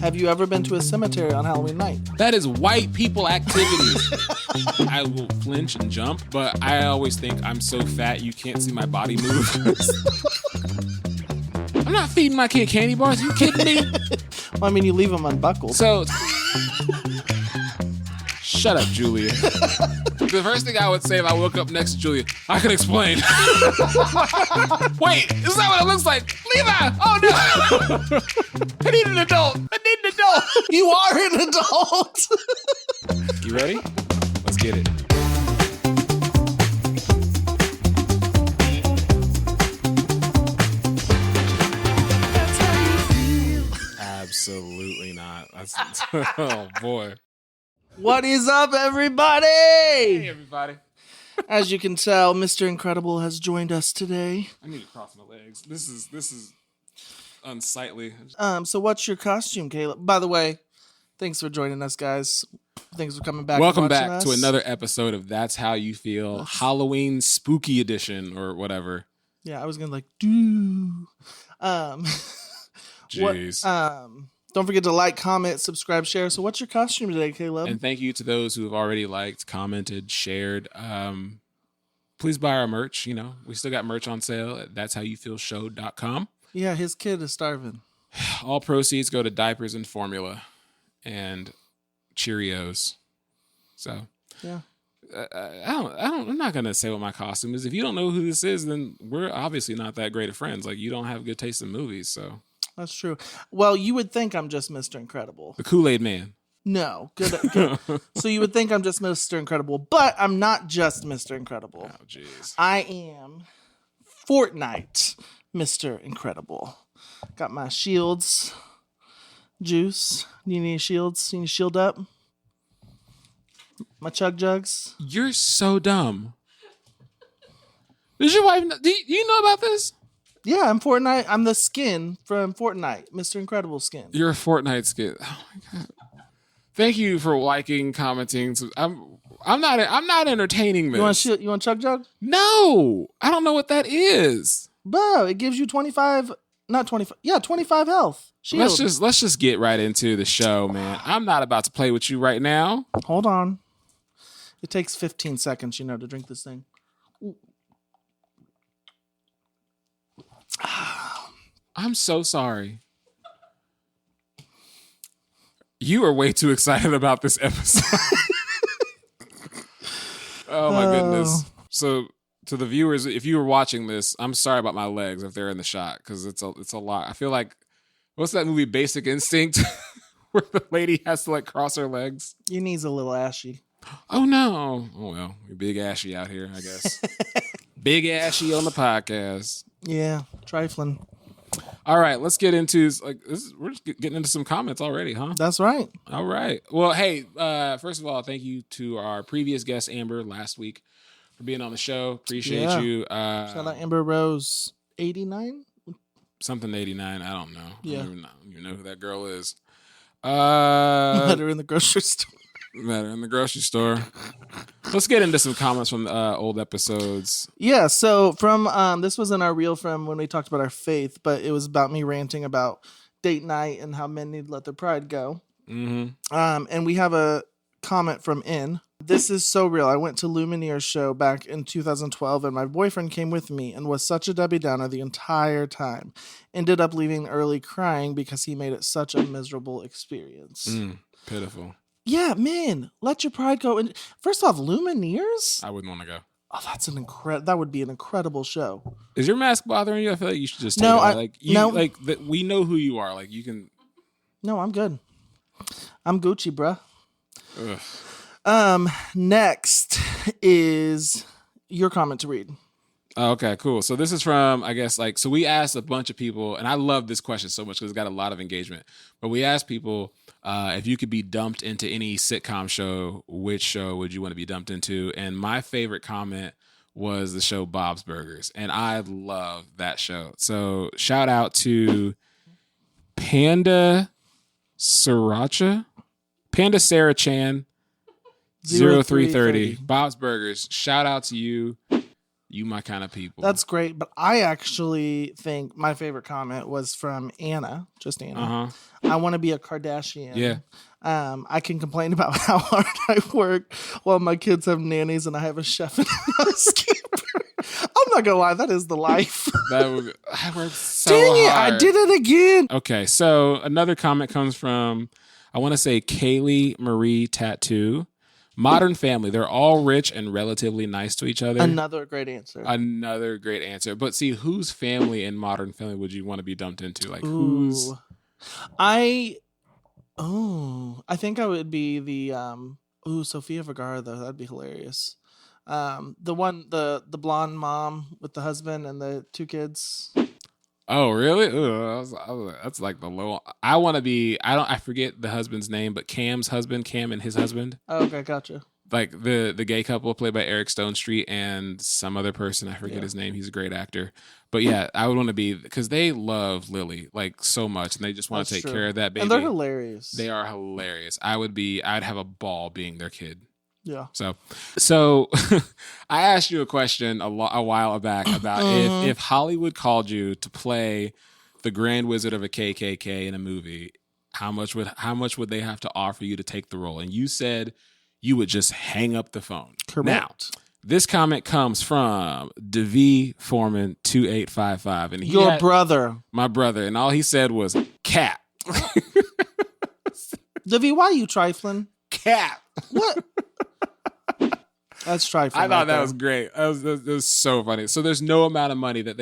Have you ever been to a cemetery on Halloween night? That is white people activities. I will flinch and jump, but I always think I'm so fat you can't see my body move. I'm not feeding my kid candy bars. Are you kidding me? Well, I mean, you leave them unbuckled. So, shut up, Julia. The first thing I would say if I woke up next to Julia, I can explain. Wait, is that what it looks like? Levi! Oh no! I need an adult. You are an adult. You ready? Let's get it. Absolutely not. That's oh boy. What is up, everybody? Hey, everybody. As you can tell, Mr. Incredible has joined us today. I need to cross my legs. This is unsightly. So what's your costume, Caleb? By the way, thanks for joining us, guys. Thanks for coming back. Welcome back to another episode of That's How You Feel, Halloween Spooky Edition or whatever. Yeah, I was gonna do. Jeez. Don't forget to like, comment, subscribe, share. So what's your costume today, Caleb? And thank you to those who have already liked, commented, shared. Please buy our merch. You know, we still got merch on sale at that'showyoufeelshow.com. Yeah, his kid is starving. All proceeds go to diapers and formula and Cheerios. So yeah. I'm not going to say what my costume is. If you don't know who this is, then we're obviously not that great of friends. Like, you don't have good taste in movies, so. That's true. Well, you would think I'm just Mr. Incredible. The Kool-Aid Man. No. Good. So you would think I'm just Mr. Incredible, but I'm not just Mr. Incredible. Oh, jeez. I am Fortnite Mr. Incredible. Got my shields. Juice. You need shields? You need shield up? My chug jugs. You're so dumb. Does your wife know? Do you know about this? Yeah, I'm Fortnite. I'm the skin from Fortnite, Mr. Incredible skin. You're a Fortnite skin. Oh my god! Thank you for liking, commenting. I'm not entertaining this. You want chug jug? No, I don't know what that is. Bro, it gives you 25 health. Shield. Let's just get right into the show, man. I'm not about to play with you right now. Hold on. It takes 15 seconds, to drink this thing. I'm so sorry. You are way too excited about this episode. Oh my goodness. So to the viewers, if you were watching this, I'm sorry about my legs if they're in the shot, because it's a lot. I feel like, what's that movie, Basic Instinct, where the lady has to like cross her legs? Your knee's a little ashy. Oh no. Oh well, you're big ashy out here, I guess. Big ashy on the podcast. Yeah, trifling. All right, let's get into we're just getting into some comments already, huh? That's right. All right. Well, hey, first of all, thank you to our previous guest, Amber, last week for being on the show. Appreciate you. Shout out Amber Rose 89? Something 89. I don't know. Yeah. I don't even know who that girl is. Met her in the grocery store. Met her in the grocery store. Let's get into some comments from old episodes. Yeah, so from this wasn't our reel from when we talked about our faith, but it was about me ranting about date night and how men need to let their pride go. Mm-hmm. And we have a comment from In. This is so real. I went to Lumineer's show back in 2012, and my boyfriend came with me and was such a Debbie Downer the entire time. Ended up leaving early crying because he made it such a miserable experience. Pitiful. Yeah, man, let your pride go. And first off, Lumineers? I wouldn't want to go. Oh, that's that would be an incredible show. Is your mask bothering you? I feel like you should just take no, it. We know who you are. Like, you can. No, I'm good. I'm Gucci, bruh. Ugh. Next is your comment to read. Oh, okay, cool. So this is from, I guess, so we asked a bunch of people, and I love this question so much because it's got a lot of engagement. But we asked people, if you could be dumped into any sitcom show, which show would you want to be dumped into? And my favorite comment was the show Bob's Burgers. And I love that show. So shout out to Panda Sarah Chan 0330. Bob's Burgers. Shout out to you. You my kind of people. That's great. But I actually think my favorite comment was from Anna, just Anna. I want to be a Kardashian. Yeah. I can complain about how hard I work while my kids have nannies and I have a chef and a housekeeper. I'm not gonna lie, that is the life. I worked so Dang it, hard. I did it again. Okay, so another comment comes from, I want to say Kaylee Marie Tattoo. Modern Family. They're all rich and relatively nice to each other. Another great answer. Another great answer. But see, whose family in Modern Family would you want to be dumped into? Like whose? I think I would be the Sofia Vergara though. That'd be hilarious. The blonde mom with the husband and the 2 kids. Oh, really? That's like the low. I want to be. I forget the husband's name, but Cam's husband, Cam and his husband. Oh, okay, gotcha. Like the gay couple played by Eric Stone Street and some other person. I forget his name. He's a great actor. But yeah, I would want to be, because they love Lily like so much, and they just want to take care of that baby. And they're hilarious. They are hilarious. I'd have a ball being their kid. Yeah. So I asked you a question a while back about if Hollywood called you to play the Grand Wizard of a KKK in a movie, how much would they have to offer you to take the role? And you said you would just hang up the phone. Correct. Now, this comment comes from Devi Foreman 2855, and your brother, my brother, and all he said was "cap." Devi, why are you trifling? Cap. What? That's trifling. I thought that was great. That was so funny. So there's no amount of money that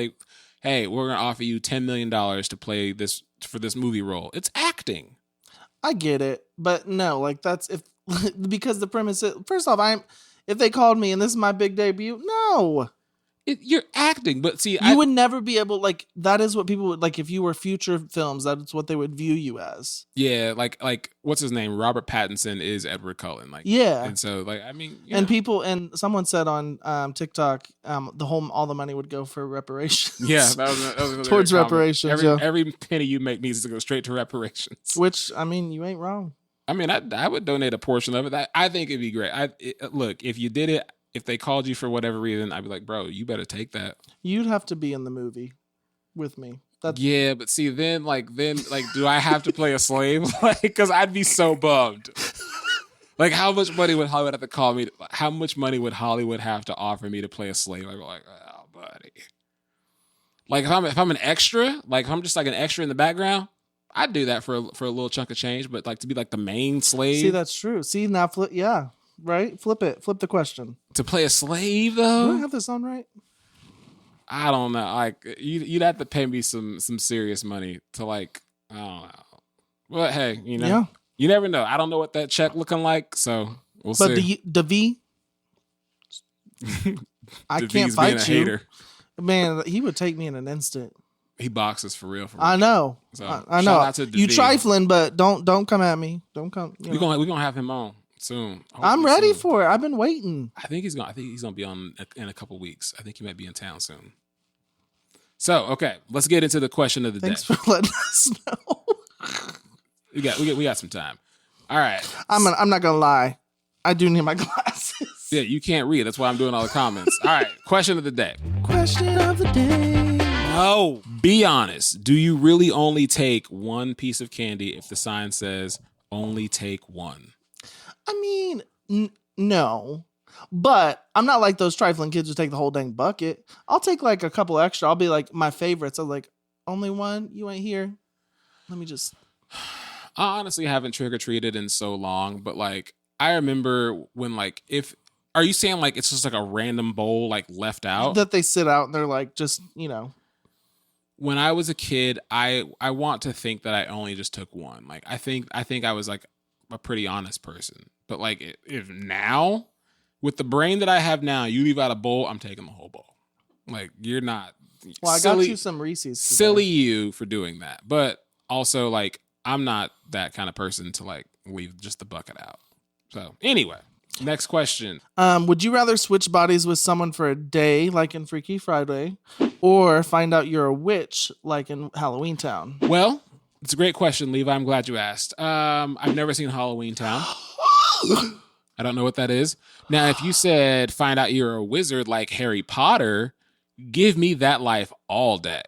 hey, we're going to offer you $10 million to play this for this movie role. It's acting. I get it, but no, like that's because the premise is, first off, if they called me and this is my big debut, no. You're acting, but see, you would never be able, like, that is what people would, like, if you were future films, that's what they would view you as. Yeah, like what's his name? Robert Pattinson is Edward Cullen. Like, yeah. And so, like, I mean, and people, and someone said on TikTok, all the money would go for reparations. Yeah, that was towards reparations. Every penny you make needs to go straight to reparations. Which, I mean, you ain't wrong. I mean, I would donate a portion of it. I think it'd be great. Look, if you did it, if they called you for whatever reason, I'd be like, bro, you better take that. You'd have to be in the movie with me. Yeah, but see, then, do I have to play a slave? Like, because I'd be so bummed. Like, how much money would Hollywood have to call me? How much money would Hollywood have to offer me to play a slave? I'd be like, oh, buddy. Like, if I'm an extra, like, if I'm just like an extra in the background, I'd do that for a little chunk of change. But like to be like the main slave. See, that's true. See, now flip. Yeah. Right? Flip it. Flip the question. To play a slave, though? Do I have this on right? I don't know. Like, you'd have to pay me some serious money to, like, I don't know. But hey, yeah. You never know. I don't know what that check looking like, so we'll see. But Devi, I can't fight you. Hater. Man, he would take me in an instant. He boxes for real. I know. So, I know. You trifling, but don't come at me. Don't come. We're gonna have him on soon. I'm ready for it. I've been waiting. I think he's gonna be on in a couple weeks. I think he might be in town soon. So okay, let's get into the question of the day. Thanks for letting us know. we got some time. All right. I'm not gonna lie. I do need my glasses. Yeah, you can't read. That's why I'm doing all the comments. All right. Question of the day. Question of the day. No. Be honest. Do you really only take one piece of candy if the sign says only take one? I mean, no, but I'm not like those trifling kids who take the whole dang bucket. I'll take like a couple extra. I'll be like my favorites. I'm like, only one? You ain't here? Let me just. I honestly haven't trick-or-treated in so long, but like I remember when like are you saying like it's just like a random bowl like left out? That they sit out and they're like just, When I was a kid, I want to think that I only just took one. Like I think I was like a pretty honest person. But like if now, with the brain that I have now, you leave out a bowl, I'm taking the whole bowl. Like you're not. Well, I got you some Reese's today. Silly you for doing that. But also like I'm not that kind of person to like leave just the bucket out. So anyway, next question. Would you rather switch bodies with someone for a day, like in Freaky Friday, or find out you're a witch, like in Halloween Town? Well, it's a great question, Levi. I'm glad you asked. I've never seen Halloween Town. I don't know what that is. Now, if you said find out you're a wizard like Harry Potter, give me that life all day.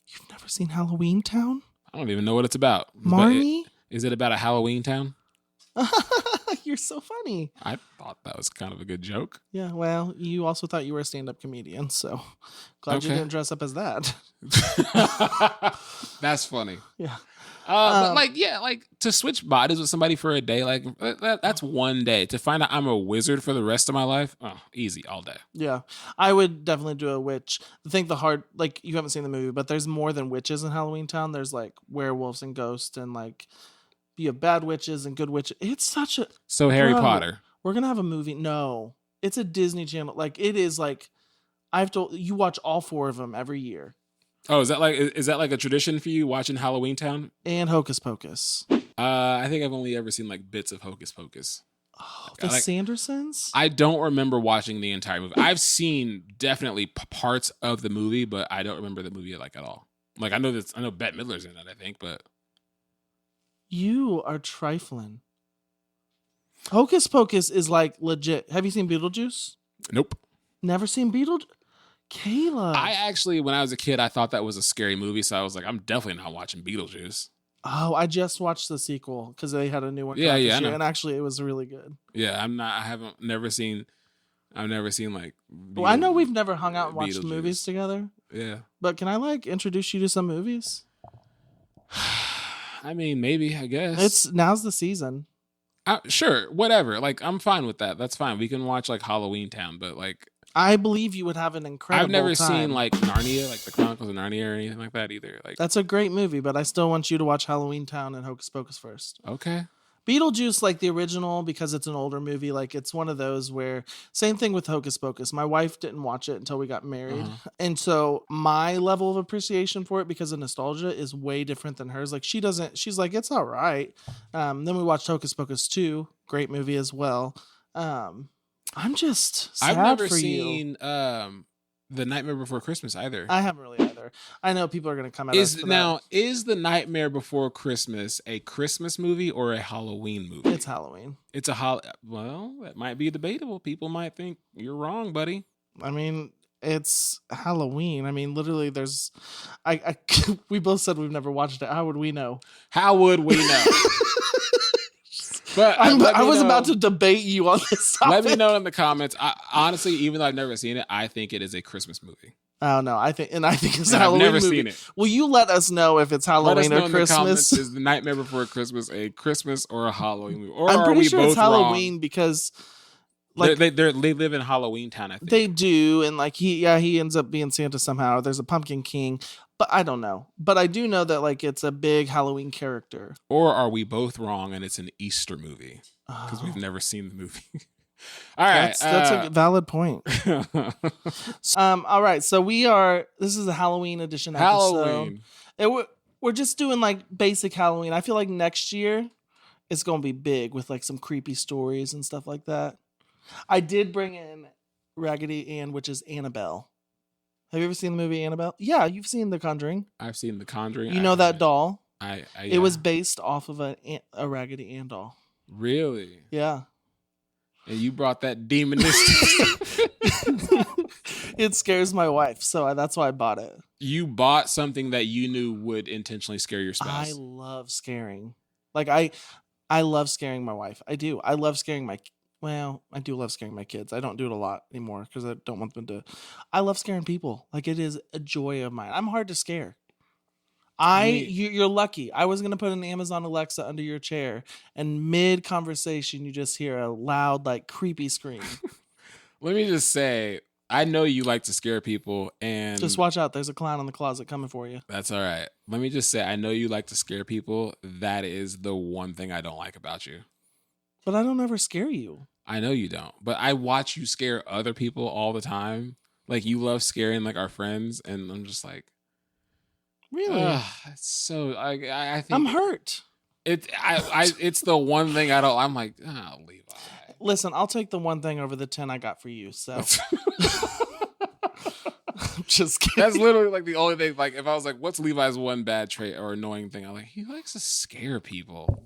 You've never seen Halloween Town? I don't even know what it's about. Marnie? Is it about a Halloween town? You're so funny. I thought that was kind of a good joke. Yeah, well, you also thought you were a stand-up comedian, so glad you didn't dress up as that. That's funny. Yeah. But like to switch bodies with somebody for a day, like that's one day. To find out I'm a wizard for the rest of my life, easy, all day. Yeah, I would definitely do a witch. I think like you haven't seen the movie, but there's more than witches in Halloween Town. There's like werewolves and ghosts and like you have bad witches and good witches. It's such a Harry Potter. We're gonna have a movie. No, it's a Disney Channel. Like it is like I've told you watch all 4 of them every year. Oh, is that like a tradition for you watching Halloween Town? And Hocus Pocus. I think I've only ever seen like bits of Hocus Pocus. Oh, the Sandersons? I don't remember watching the entire movie. I've seen definitely parts of the movie, but I don't remember the movie like at all. Like I know Bette Midler's in it, I think, but you are trifling. Hocus Pocus is like legit. Have you seen Beetlejuice? Nope. Never seen Beetlejuice? Kayla. I actually, when I was a kid, I thought that was a scary movie, so I was like, I'm definitely not watching Beetlejuice. Oh, I just watched the sequel because they had a new one. Yeah, I know. And actually, it was really good. Yeah, I've never seen like. Well, I know we've never hung out and watched movies together. Yeah, but can I like introduce you to some movies? I mean, maybe, I guess now's the season. Sure, whatever. Like, I'm fine with that. That's fine. We can watch like Halloween Town, but like. I believe you would have an incredible I've never time. seen like Narnia, like the Chronicles of Narnia or anything like that either. Like that's a great movie, but I still want you to watch Halloween Town and Hocus Pocus first. Okay. Beetlejuice, like the original, because it's an older movie, like it's one of those where same thing with Hocus Pocus. My wife didn't watch it until we got married. And so my level of appreciation for it because of nostalgia is way different than hers. Like she's like, it's all right. Then we watched Hocus Pocus 2, great movie as well. I'm just sad I've never for seen The Nightmare Before Christmas either. I haven't really either. I know people are going to come at us for that. Is The Nightmare Before Christmas a Christmas movie or a Halloween movie? It's Halloween. It's well, that might be debatable. People might think you're wrong, buddy. I mean, it's Halloween. I mean, literally there's we both said we've never watched it. How would we know? How would we know? But I was about to debate you on this topic. Let me know in the comments. Honestly, even though I've never seen it, I think it is a Christmas movie. Oh no, I think it's a Halloween movie. I've never movie. sin it. Will you let us know if it's Halloween or Christmas? Is The Nightmare Before Christmas a Christmas or a Halloween movie? Or I'm pretty sure it's Halloween wrong? Because like they live in Halloween Town, I think. They do, and like he ends up being Santa somehow. There's a Pumpkin King. But I don't know. But I do know that like it's a big Halloween character. Or are we both wrong and it's an Easter movie? Because we've never seen the movie. All right. That's a valid point. All right. So this is a Halloween edition episode. Halloween. We're just doing like basic Halloween. I feel like next year it's going to be big with like some creepy stories and stuff like that. I did bring in Raggedy Ann, which is Annabelle. Have you ever seen the movie Annabelle? Yeah, you've seen The Conjuring. I've seen The Conjuring. You know that doll? Yeah. It was based off of a Raggedy Ann doll. Really? Yeah. And you brought that demonistic. It scares my wife, so that's why I bought it. You bought something that you knew would intentionally scare your spouse. I love scaring. Like I love scaring my wife. I do. I love scaring I do love scaring my kids. I don't do it a lot anymore because I don't want them to. I love scaring people. Like it is a joy of mine. I'm hard to scare. You're lucky. I was going to put an Amazon Alexa under your chair, and mid conversation, you just hear a loud, like creepy scream. Let me just say, I know you like to scare people, and just watch out. There's a clown in the closet coming for you. That's all right. Let me just say, I know you like to scare people. That is the one thing I don't like about you. But I don't ever scare you. I know you don't, but I watch you scare other people all the time. Like you love scaring like our friends, and I'm just like, really? It's so I think I'm hurt. It's the one thing I don't. I'm like, Levi. Listen, I'll take the one thing over the 10 I got for you. So. I'm just kidding. That's literally like the only thing. Like if I was like, what's Levi's one bad trait or annoying thing? I'm like, he likes to scare people.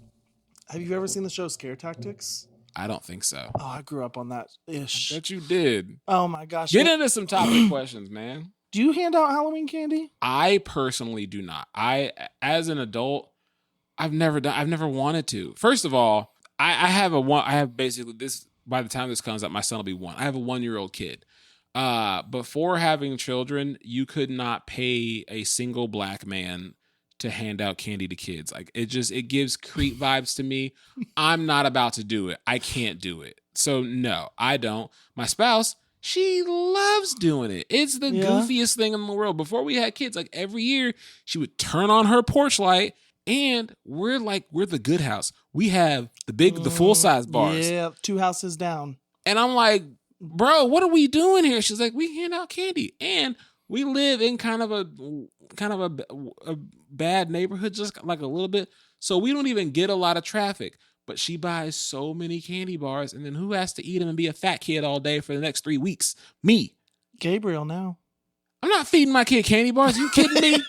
Have you ever seen the show Scare Tactics? I don't think so. Oh, I grew up on that ish. Bet you did. Oh my gosh. Get into some topic questions, man. Do you hand out Halloween candy? I personally do not. As an adult, I've never wanted to. First of all, I have basically this, by the time this comes up, my son will be 1. I have a 1-year-old kid. Before having children, you could not pay a single black man to hand out candy to kids. Like it gives creep vibes to me. I'm not about to do it. I can't do it. So no, I don't. My spouse, she loves doing it. It's the goofiest thing in the world. Before we had kids, like every year she would turn on her porch light, and we're the good house. We have the full size bars. Yeah, 2 houses down. And I'm like, bro, what are we doing here? She's like, we hand out candy, and we live in kind of a bad neighborhood, just like a little bit. So we don't even get a lot of traffic. But she buys so many candy bars, and then who has to eat them and be a fat kid all day for the next 3 weeks? Me. Gabriel now. I'm not feeding my kid candy bars. Are you kidding me?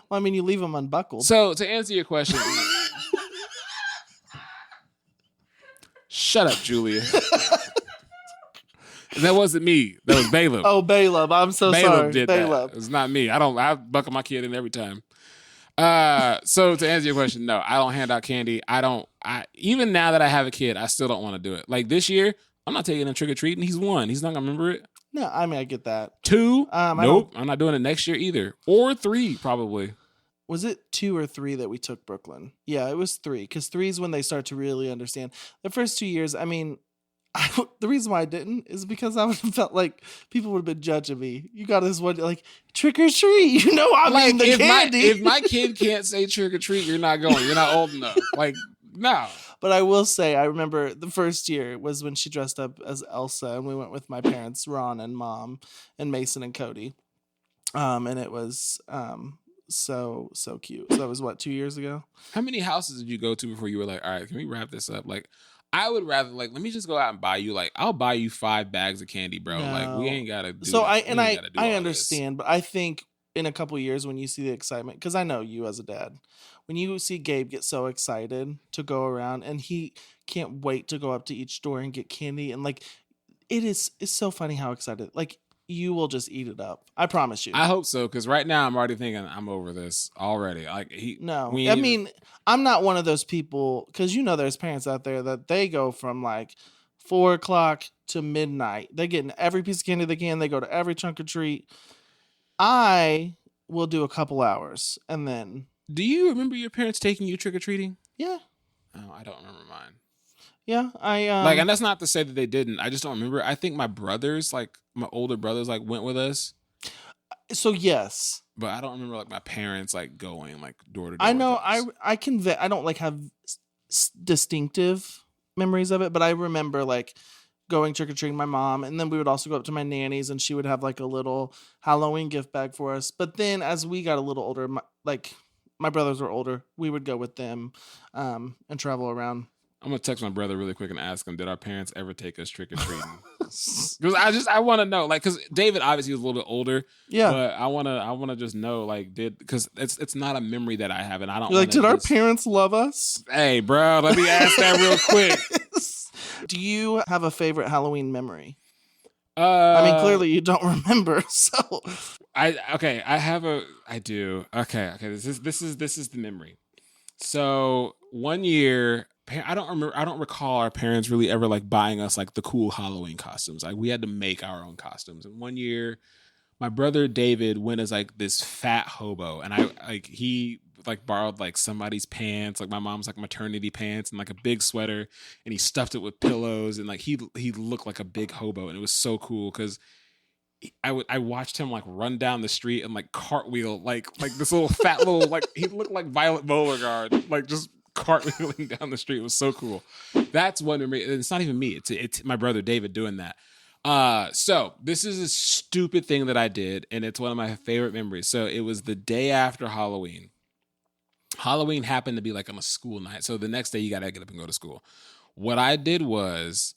Well, I mean, you leave them unbuckled. So to answer your question, shut up, Julia. That wasn't me. That was Baleb. Oh, Baleb. I'm so sorry. Did Baleb. That. It's not me. I buckle my kid in every time. So to answer your question, no, I don't hand out candy. Even now that I have a kid, I still don't want to do it. Like this year, I'm not taking him trick or treating. He's 1. He's not gonna remember it. No, I mean, I get that. 2, nope. I'm not doing it next year either. Or 3, probably. Was it 2 or 3 that we took Brooklyn? Yeah, it was 3. Because 3 is when they start to really understand. The first 2 years, I mean, the reason why I didn't is because I would have felt like people would have been judging me. You got this one, like, trick or treat. You know, I mean, the candy. If my kid can't say trick or treat, you're not going. You're not old enough. Like, no. But I will say, I remember the first year was when she dressed up as Elsa, and we went with my parents, Ron and Mom, and Mason and Cody. And it was so cute. So that was what, 2 years ago? How many houses did you go to before you were like, all right, can we wrap this up? Like, I would rather, like, let me just go out and buy you, like, I'll buy you 5 bags of candy, bro. No. Like, we ain't gotta do. So I understand, but I think in a couple of years when you see the excitement, because I know you as a dad, when you see Gabe get so excited to go around and he can't wait to go up to each store and get candy, and like it's so funny how excited, like, you will just eat it up. I promise you. I hope so, because right now I'm already thinking I'm over this already. Like I mean, I'm not one of those people, because you know there's parents out there that they go from like 4 o'clock to midnight. They get every piece of candy they can. They go to every trunk or treat. I will do a couple hours and then. Do you remember your parents taking you trick or treating? Yeah. Oh, I don't remember mine. Yeah, and that's not to say that they didn't. I just don't remember. I think my brothers, like my older brothers, like went with us. So yes, but I don't remember like my parents like going like door to door. I know I don't like have distinctive memories of it, but I remember like going trick or treating my mom, and then we would also go up to my nanny's, and she would have like a little Halloween gift bag for us. But then as we got a little older, my brothers were older, we would go with them and travel around. I'm gonna text my brother really quick and ask him, did our parents ever take us trick or treating? Because I want to know, like, because David obviously was a little bit older, yeah. But I wanna just know, like, because it's not a memory that I have, and I don't. You're like, did our parents love us? Hey, bro, let me ask that real quick. Do you have a favorite Halloween memory? I mean, clearly you don't remember, so I do. Okay. This is the memory. So one year, I don't recall our parents really ever like buying us like the cool Halloween costumes. Like we had to make our own costumes. And one year, my brother David went as like this fat hobo, and he borrowed like somebody's pants, like my mom's like maternity pants, and like a big sweater, and he stuffed it with pillows, and like he looked like a big hobo, and it was so cool because I watched him like run down the street and like cartwheel like this little fat little like he looked like Violet Beauregard, like just cartwheeling down the street. It was so cool. That's one memory. It's not even me. It's my brother David doing that. So this is a stupid thing that I did, and it's one of my favorite memories. So it was the day after Halloween. Halloween happened to be like on a school night. So the next day you got to get up and go to school. What I did was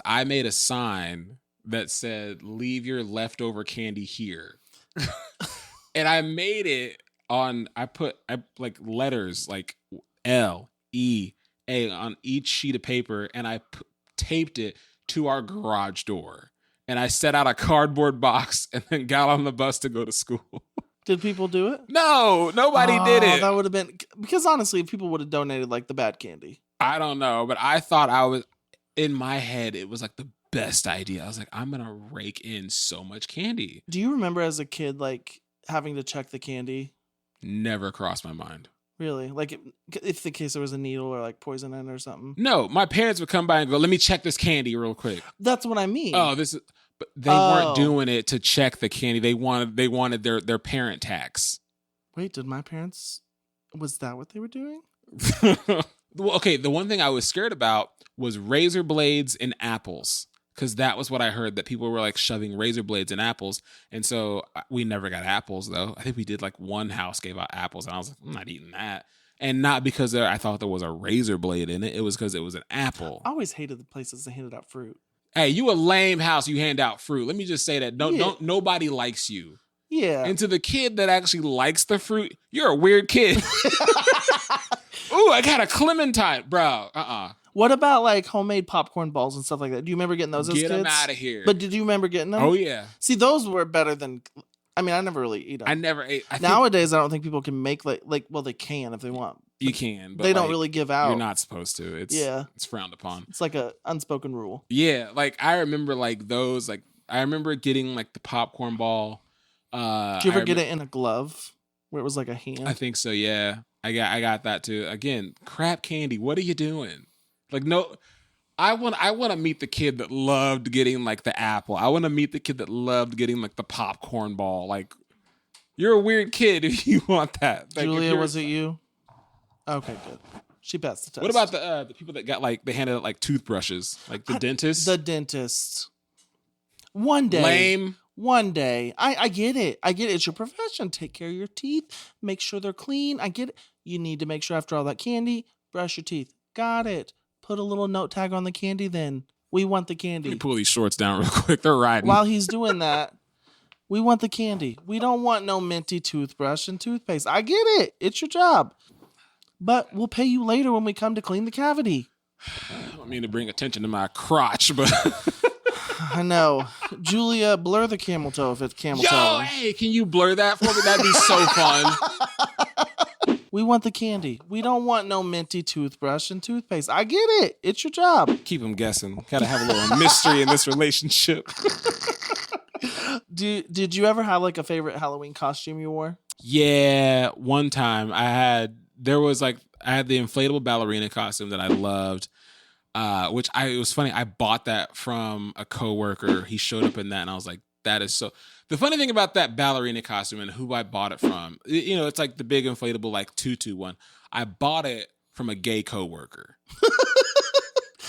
I made a sign that said, "Leave your leftover candy here." And I made it I put like letters like LEA on each sheet of paper, and I taped it to our garage door. And I set out a cardboard box and then got on the bus to go to school. Did people do it? No, nobody did it. That would have been, because honestly, if people would have donated like the bad candy. I don't know, but I thought in my head, it was like the best idea. I was like, I'm going to rake in so much candy. Do you remember as a kid, like having to check the candy? Never crossed my mind. Really? Like if the case there was a needle or like poison in it or something? No, my parents would come by and go, let me check this candy real quick. That's what I mean. Oh, but they weren't doing it to check the candy. They wanted their parent tax. Wait, did my parents, was that what they were doing? Well, okay, the one thing I was scared about was razor blades and apples. Because that was what I heard, that people were like shoving razor blades in apples. And so we never got apples, though. I think we did like one house gave out apples. And I was like, I'm not eating that. And not because I thought there was a razor blade in it. It was because it was an apple. I always hated the places that handed out fruit. Hey, you a lame house. You hand out fruit. Let me just say that. Don't nobody likes you. Yeah. And to the kid that actually likes the fruit, you're a weird kid. Ooh, I got a clementine. Bro, What about like homemade popcorn balls and stuff like that? Do you remember getting those as kids? Get them out of here. But did you remember getting them? Oh, yeah. See, those were better than, I mean, I never really eat them. I never ate. Nowadays, I don't think people can make well, they can if they want. You can, but they don't really give out. You're not supposed to. It's frowned upon. It's like a unspoken rule. Yeah, like I remember like those, like I remember getting like the popcorn ball. Did you ever get it in a glove where it was like a hand? I think so, yeah. I got that too. Again, crap candy. What are you doing? Like, no, I want to meet the kid that loved getting like the apple. I want to meet the kid that loved getting like the popcorn ball. Like, you're a weird kid if you want that. Like, Julia, was it you? Okay, good. She passed the test. What about the people that got like, they handed out like toothbrushes, like the dentist? The dentist. One day. Lame. One day. I get it. I get it. It's your profession. Take care of your teeth. Make sure they're clean. I get it. You need to make sure after all that candy, brush your teeth. Got it. Put a little note tag on the candy then. We want the candy. Let me pull these shorts down real quick. They're riding. While he's doing that, we want the candy. We don't want no minty toothbrush and toothpaste. I get it. It's your job. But we'll pay you later when we come to clean the cavity. I don't mean to bring attention to my crotch, but... I know. Julia, blur the camel toe if it's camel toe. Hey, can you blur that for me? That'd be so fun. We want the candy. We don't want no minty toothbrush and toothpaste. I get it. It's your job. Keep them guessing. Gotta have a little mystery in this relationship. Did you ever have like a favorite Halloween costume you wore? Yeah, one time I had the inflatable ballerina costume that I loved. It was funny. I bought that from a coworker. He showed up in that, and I was like, "That is so." The funny thing about that ballerina costume and who I bought it from, it's like the big inflatable like tutu one. I bought it from a gay coworker.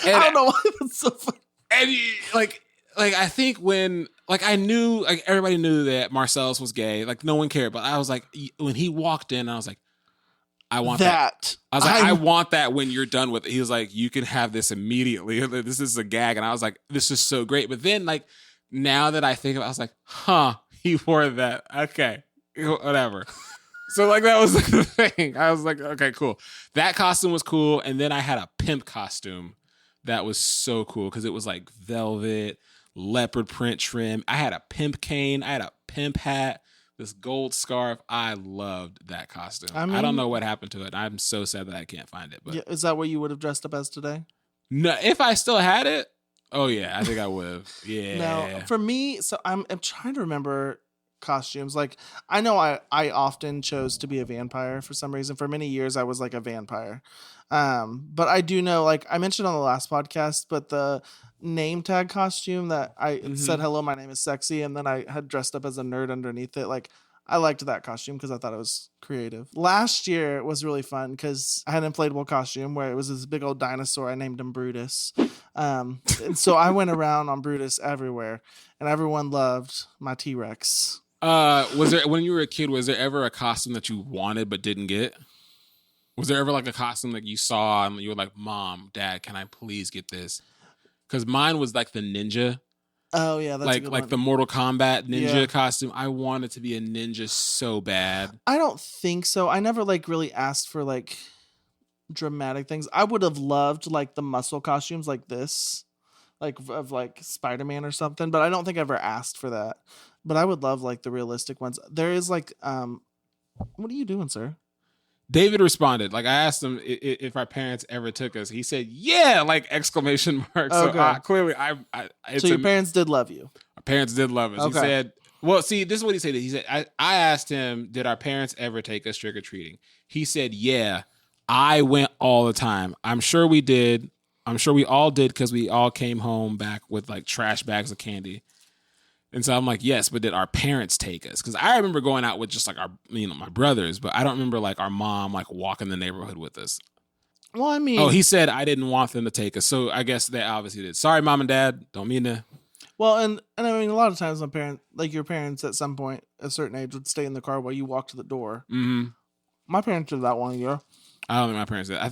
I don't know why that's so funny. And like I think when I knew, like everybody knew that Marcellus was gay. Like no one cared, but I was like, when he walked in, I was like, I want that. I was like, I want that when you're done with it. He was like, you can have this immediately. This is a gag. And I was like, this is so great. But then like, now that I think of it, I was like, he wore that. Okay, whatever. So like, that was like the thing. I was like, okay, cool. That costume was cool. And then I had a pimp costume that was so cool because it was like velvet, leopard print trim. I had a pimp cane. I had a pimp hat. This gold scarf. I loved that costume. I don't know what happened to it. I'm so sad that I can't find it. But yeah, is that what you would have dressed up as today? No, if I still had it. Oh yeah, I think I would have. Yeah. Now, for me, so I'm trying to remember costumes. Like I know I often chose to be a vampire for some reason. For many years I was like a vampire. But I do know, like I mentioned on the last podcast, but the name tag costume that I said, hello, my name is sexy. And then I had dressed up as a nerd underneath it. Like I liked that costume because I thought it was creative. Last year was really fun because I had an inflatable costume where it was this big old dinosaur. I named him Brutus. And so I went around on Brutus everywhere and everyone loved my T-Rex. Was there, when you were a kid, was there ever a costume that you wanted but didn't get? Was there ever like a costume that you saw and you were like, Mom, Dad, can I please get this? Because mine was like the ninja. Oh yeah, that's like a good one. The Mortal Kombat ninja costume. I wanted to be a ninja so bad. I don't think so. I never like really asked for like dramatic things. I would have loved like the muscle costumes like this, like of like Spider-Man or something, but I don't think I ever asked for that. But I would love like the realistic ones. There is like what are you doing, sir? David responded, like I asked him if our parents ever took us. He said, "Yeah!" Like exclamation mark. So Okay. clearly, So your parents did love you. our parents did love us. Okay. He said, "Well, see, this is what he said. He said, I asked him, did our parents ever take us trick or treating? He said, yeah, I went all the time. I'm sure we did. I'm sure we all did because we all came home back with like trash bags of candy." And so I'm like, yes, but did our parents take us? Because I remember going out with just like my brothers, but I don't remember like our mom like walking the neighborhood with us. Well, I mean, Oh, he said I didn't want them to take us, so I guess they obviously did. Sorry, mom and dad. Don't mean to. well, and I mean, a lot of times your parents at some point, at a certain age, would stay in the car while you walk to the door. Mm-hmm. My parents did that one year. I don't think my parents did. I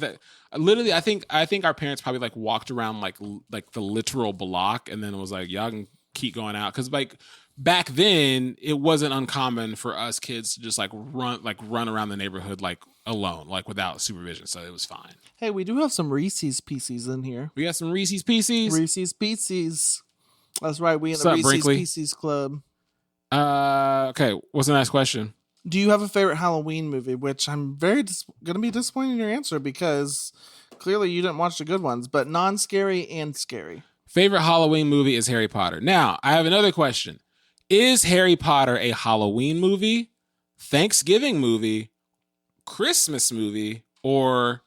think our parents probably like walked around like the literal block, and then it was like, y'all can keep going out, because like back then it wasn't uncommon for us kids to just like run around the neighborhood like alone, like without supervision, so it was fine. Hey, we do have some Reese's Pieces in here. We got some Reese's Pieces. Reese's Pieces. That's right. We in What's the up, Reese's Brinkley? Pieces Club. Okay, what's the next question? Do you have a favorite Halloween movie? Which I'm very going to be disappointed in your answer, because clearly you didn't watch the good ones, but non-scary and scary. Favorite Halloween movie is Harry Potter. Now, I have another question. Is Harry Potter a Halloween movie, Thanksgiving movie, Christmas movie, or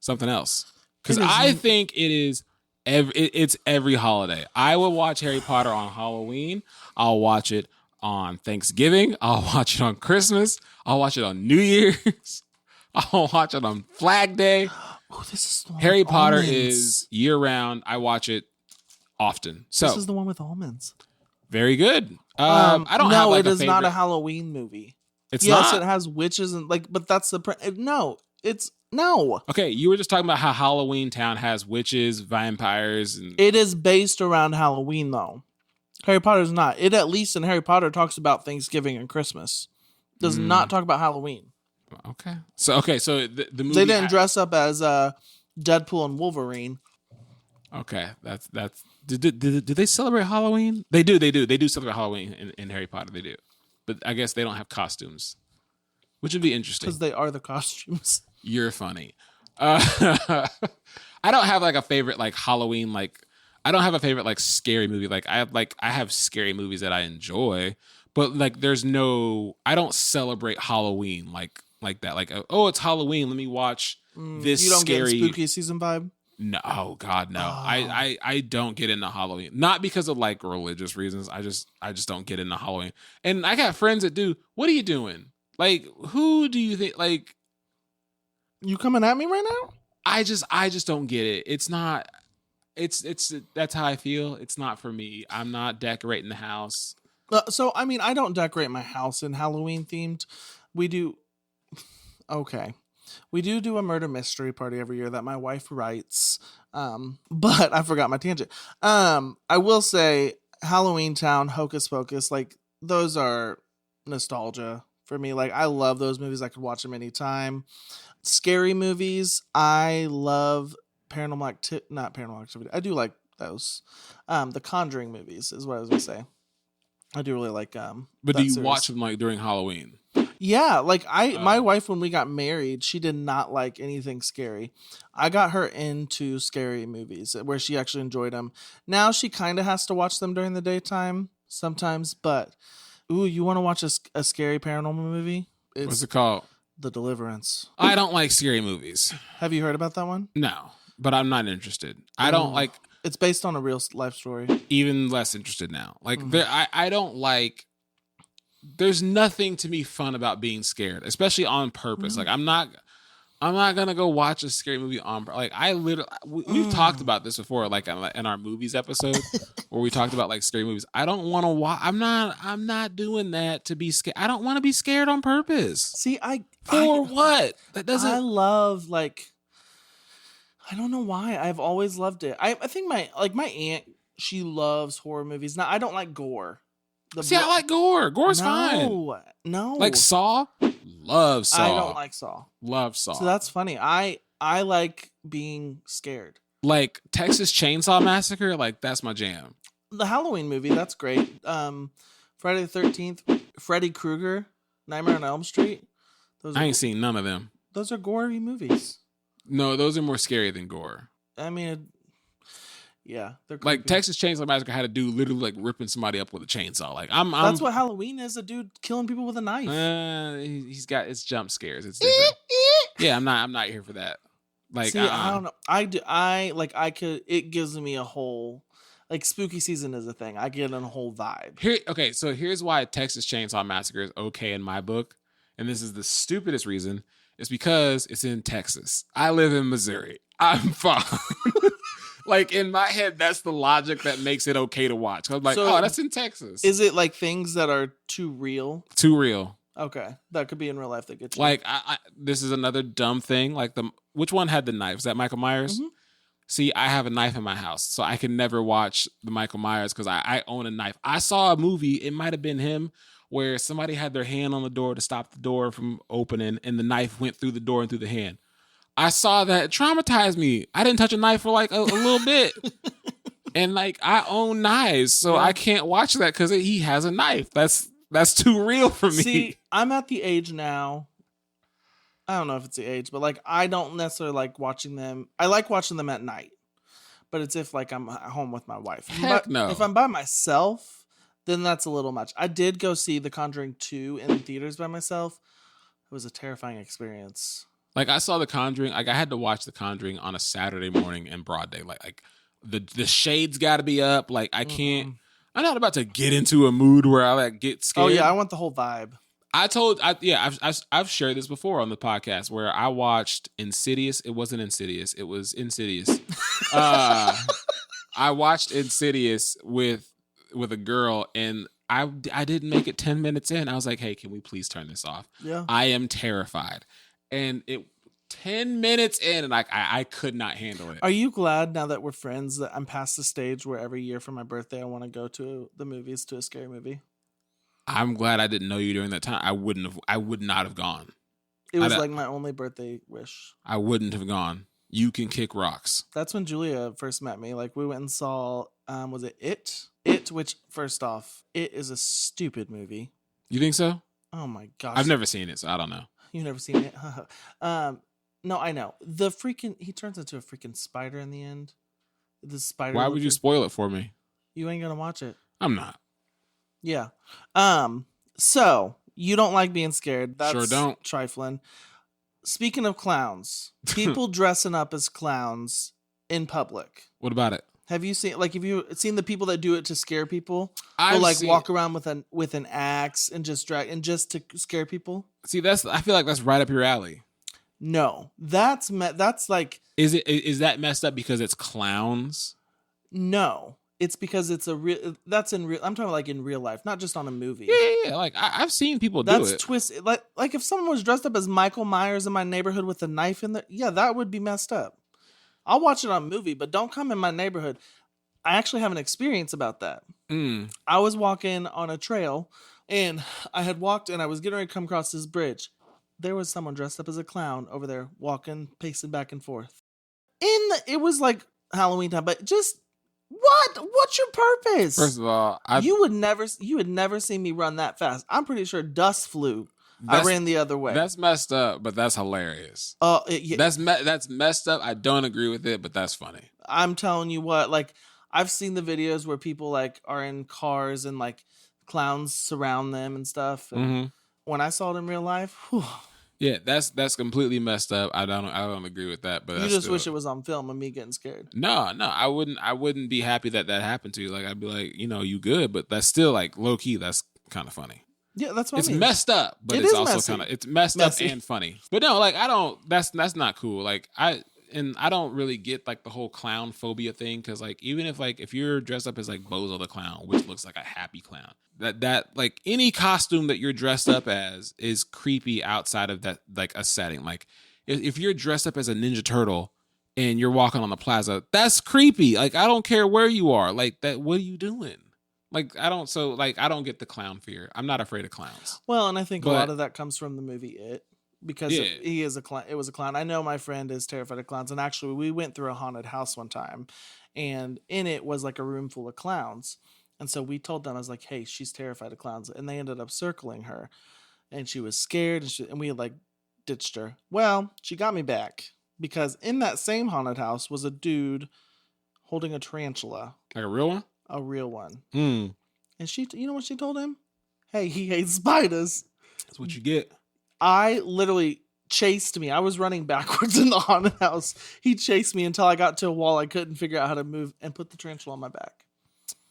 something else? Because I think it is it's every holiday. I will watch Harry Potter on Halloween. I'll watch it on Thanksgiving. I'll watch it on Christmas. I'll watch it on New Year's. I'll watch it on Flag Day. Oh, this is the one Harry with Potter almonds. is year round. I watch it often. So This is the one with almonds. very good. I don't have like it is a favorite. not a Halloween movie. It's yes, not. it has witches and like, but that's the no. It's no. Okay, you were just talking about how Halloween Town has witches, vampires, and It is based around Halloween though. Harry Potter is not. It at least in Harry Potter talks about Thanksgiving and Christmas. Does not talk about Halloween. okay. So the movie They didn't dress up as Deadpool and Wolverine. Okay, that's do they celebrate Halloween? They do celebrate Halloween in Harry Potter. They do, but I guess they don't have costumes, which would be interesting. Because they are the costumes. You're funny. I don't have like a favorite like Halloween like. I don't have a favorite like scary movie. I have scary movies that I enjoy, but like there's no. I don't celebrate Halloween like that. Like oh, it's Halloween. Let me watch this. You don't scary get spooky season vibe. No, oh God, no. I don't get into Halloween. Not because of like religious reasons. I just don't get into Halloween. And I got friends that do. What are you doing? Like, who do you think like You coming at me right now? I just don't get it. It's not it's that's how I feel. It's not for me. I'm not decorating the house. So I mean, I don't decorate my house in Halloween themed. We do. Okay. We do a murder mystery party every year that my wife writes. But I forgot my tangent. I will say Halloween Town, Hocus Pocus, like those are nostalgia for me. Like I love those movies. I could watch them anytime. Scary movies. I love not Paranormal Activity. I do like those. The Conjuring movies is what I was gonna say. I do really like But that do you series. watch them like during Halloween? Yeah, like my wife, when we got married, she did not like anything scary. I got her into scary movies where she actually enjoyed them. Now she kind of has to watch them during the daytime sometimes, but ooh, you want to watch a scary paranormal movie? What's it called? The Deliverance. I don't like scary movies. Have you heard about that one? No, but I'm not interested. I don't like. It's based on a real life story. Even less interested now. Like I don't like. There's nothing to me fun about being scared, especially on purpose. Like I'm not gonna go watch a scary movie on like I literally we've talked about this before, like in our movies episode where we talked about like scary movies. I don't want to watch. I'm not doing that to be scared. I don't want to be scared on purpose. See, for what? That doesn't. I love like. I don't know why. I've always loved it. I think my aunt, she loves horror movies. Now I don't like gore. I like gore. Gore's fine. No. Like Saw. Love Saw. I don't like Saw. Love Saw. So that's funny. I I like being scared. Like Texas Chainsaw Massacre, like that's my jam. The Halloween movie, that's great. Friday the 13th, Freddy Krueger, Nightmare on Elm Street. I ain't seen none of them. Those are gory movies. No, those are more scary than gore. I mean, yeah, they're like creepy. Texas Chainsaw Massacre had a dude literally like ripping somebody up with a chainsaw. Like That's what Halloween is, a dude killing people with a knife. He's got it's jump scares. It's different. Yeah, I'm not here for that. Like see, I don't know. I could. It gives me a whole like spooky season is a thing. I get a whole vibe. Okay, so here's why Texas Chainsaw Massacre is okay in my book, and this is the stupidest reason. It's because it's in Texas. I live in Missouri. I'm fine. Like in my head, that's the logic that makes it okay to watch. I'm like, so, oh, that's in Texas. Is it like things that are too real? Too real. Okay, that could be in real life. That get you. Like, this is another dumb thing. Like which one had the knife? Is that Michael Myers? Mm-hmm. See, I have a knife in my house, so I can never watch the Michael Myers because I own a knife. I saw a movie. It might have been him. Where somebody had their hand on the door to stop the door from opening, and the knife went through the door and through the hand. I saw that. It traumatized me. I didn't touch a knife for like a little bit. And like I own knives, so I can't watch that because he has a knife. That's too real for me. See, I'm at the age now. I don't know if it's the age, but like I don't necessarily like watching them. I like watching them at night, but it's if like I'm at home with my wife. Heck no. If I'm by myself, then that's a little much. I did go see The Conjuring 2 in theaters by myself. It was a terrifying experience. Like I saw The Conjuring. Like I had to watch The Conjuring on a Saturday morning in broad day. Like the shades got to be up. Like I can't. I'm not about to get into a mood where I like get scared. Oh yeah, I want the whole vibe. I've shared this before on the podcast where I watched Insidious. It wasn't Insidious. It was Insidious. I watched Insidious with a girl, and I didn't make it 10 minutes in. I was like, hey, can we please turn this off? Yeah. I am terrified. And it 10 minutes in, and I could not handle it. Are you glad now that we're friends that I'm past the stage where every year for my birthday I want to go to the movies to a scary movie? I'm glad I didn't know you during that time. I would not have gone. It was like my only birthday wish. I wouldn't have gone. You Can Kick Rocks. That's when Julia first met me. Like we went and saw was it It, which first off, it is a stupid movie. You think so? Oh my gosh. I've never seen it, so I don't know. You've never seen it? No, I know. He turns into a freaking spider in the end. The spider. Why would you spoil it for me? You ain't gonna watch it. I'm not. Yeah. So you don't like being scared. That's sure don't. Trifling. Speaking of clowns, people dressing up as clowns in public. What about it? Have you seen the people that do it to scare people? I've walk around with an axe and just to scare people. See, I feel like that's right up your alley. No, that's like. Is that messed up because it's clowns? No, it's because it's that's in real. I'm talking like in real life, not just on a movie. Yeah. Like I've seen people do that's it. Twisted. Like if someone was dressed up as Michael Myers in my neighborhood with a knife in there, yeah, that would be messed up. I'll watch it on a movie, but don't come in my neighborhood. I actually have an experience about that. I was walking on a trail, and I had walked, and I was getting ready to come across this bridge. There was someone dressed up as a clown over there, walking, pacing back and forth. It was like Halloween time, but just what's your purpose? First of all, you would never see me run that fast. I'm pretty sure dust flew. I ran the other way. That's messed up, but that's hilarious. Yeah. That's messed up. I don't agree with it, but that's funny. I'm telling you what, like I've seen the videos where people like are in cars and like clowns surround them and stuff. And when I saw it in real life, whew. Yeah, that's completely messed up. I don't agree with that. But you just wish it was on film of me getting scared. No, I wouldn't be happy that happened to you. Like I'd be like, you good, but that's still like low key. That's kind of funny. Yeah, that's what I mean. It's messed up, but it's also kind of it's messed up and funny. But no, like I don't. That's not cool. Like I don't really get like the whole clown phobia thing because like even if you're dressed up as like Bozo the Clown, which looks like a happy clown, that like any costume that you're dressed up as is creepy outside of that like a setting. Like if you're dressed up as a Ninja Turtle and you're walking on the plaza, that's creepy. Like I don't care where you are. Like that. What are you doing? Like I don't get the clown fear. I'm not afraid of clowns. Well, and I think a lot of that comes from the movie It, because Yeah. he is a clown. It was a clown. I know my friend is terrified of clowns, and actually, we went through a haunted house one time, and in it was like a room full of clowns. And so we told them, I was like, "Hey, she's terrified of clowns," and they ended up circling her, and she was scared, and we had like ditched her. Well, she got me back because in that same haunted house was a dude holding a tarantula, Like a real one? a real one, Hmm. and you know what she told him? Hey, he hates spiders. That's what you get. I literally chased me. I was running backwards in the haunted house. He chased me until I got to a wall I couldn't figure out how to move and put the tarantula on my back.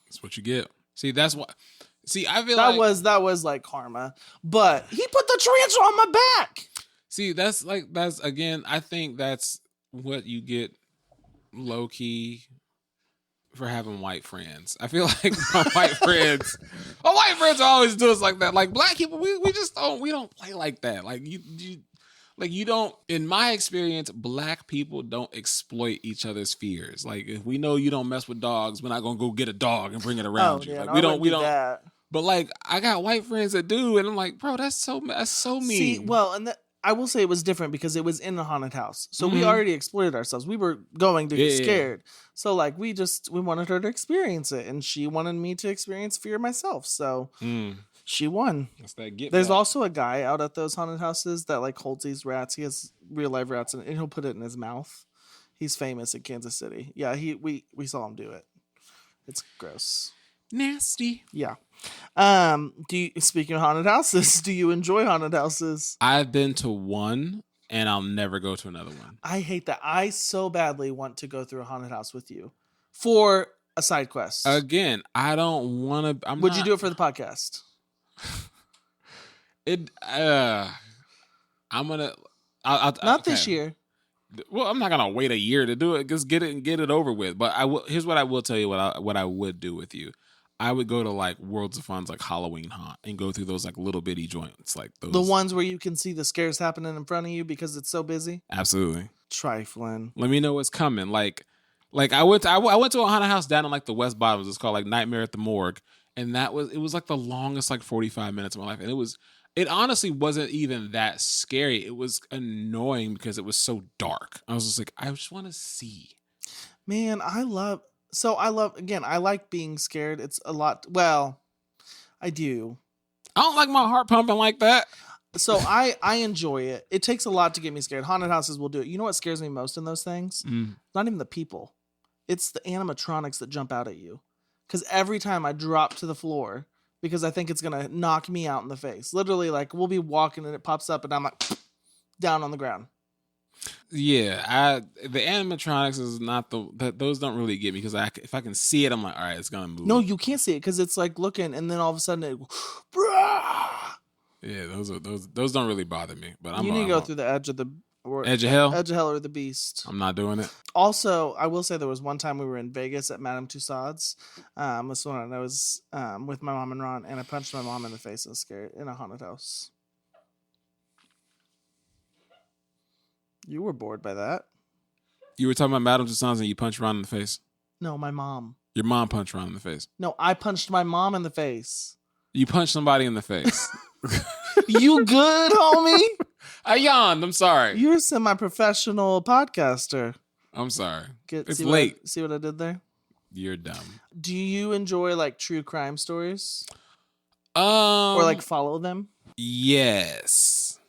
That's what you get. See, that's what. See, I feel that was like karma. But he put the tarantula on my back. See, that's again. I think that's what you get low key for having white friends. I feel like my white friends always do us like that. Like black people, we just don't play like that. Like you don't. In my experience, black people don't exploit each other's fears. Like if we know you don't mess with dogs, we're not gonna go get a dog and bring it around you. Yeah, Like no, we don't. That. But like I got white friends that do, and I'm like, bro, that's so mean. See, well, and I will say it was different because it was in a haunted house. So we already exploited ourselves. We were going to get scared. So like we wanted her to experience it, and she wanted me to experience fear myself. So she won. That's that get There's back. also a guy out at those haunted houses that like holds these rats. He has real live rats and he'll put it in his mouth. He's famous in Kansas City. Yeah, we saw him do it. It's gross. Nasty. Yeah. Speaking of haunted houses, do you enjoy haunted houses? I've been to one and I'll never go to another one. I hate that. I so badly want to go through a haunted house with you for a side quest. Again, I don't want to. Would you do it for the podcast? I'm gonna. Not this year. Well, I'm not gonna wait a year to do it. Just get it over with. But I will. Here's what I will tell you. What I would do with you. I would go to like Worlds of Fun's like Halloween Haunt and go through those like little bitty joints, like those. The ones where you can see the scares happening in front of you because it's so busy. Absolutely. Trifling. Let me know what's coming. Like I went to a haunted house down in like the West Bottoms. It's called like Nightmare at the Morgue, and it was like the longest like 45 minutes of my life, and it honestly wasn't even that scary. It was annoying because it was so dark. I was just like, I just want to see. Man, I like being scared. It's a lot. Well, I do. I don't like my heart pumping like that. So I enjoy it. It takes a lot to get me scared. Haunted houses will do it. You know what scares me most in those things? Not even the people. It's the animatronics that jump out at you. Because every time I drop to the floor, because I think it's going to knock me out in the face. Literally, like, we'll be walking and it pops up and I'm like, down on the ground. Yeah, the animatronics is not those don't really get me because if I can see it, I'm like, all right, it's gonna move. No, you can't see it because it's like looking, and then all of a sudden it. Yeah, those don't really bother me. But you need to go through the edge of hell or the beast. I'm not doing it. Also, I will say there was one time we were in Vegas at Madame Tussauds. This one I was with my mom and Ron, and I punched my mom in the face and was scared in a haunted house. You were bored by that. You were talking about Madame Tussauds and you punched Ron in the face? No, my mom. Your mom punched Ron in the face? No, I punched my mom in the face. You punched somebody in the face. You good, homie? I yawned. I'm sorry. You're a semi-professional podcaster. I'm sorry. It's see late. See what I did there? You're dumb. Do you enjoy like true crime stories? Or like follow them? Yes.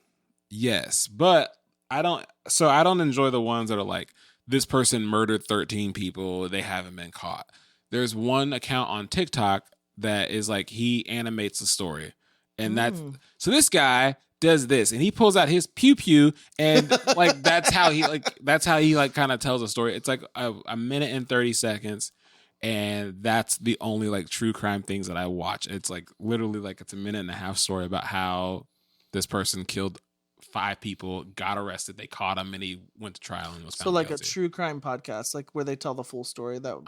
But I don't enjoy the ones that are like, this person murdered 13 people. They haven't been caught. There's one account on TikTok that is like, he animates the story. And so this guy does this and he pulls out his pew pew and like, that's how he kind of tells a story. It's like a minute and 30 seconds. And that's the only like true crime things that I watch. It's like literally like it's a minute and a half story about how this person killed 5 people, got arrested, they caught him, and he went to trial and was found like guilty. A true crime podcast, like where they tell the full story. That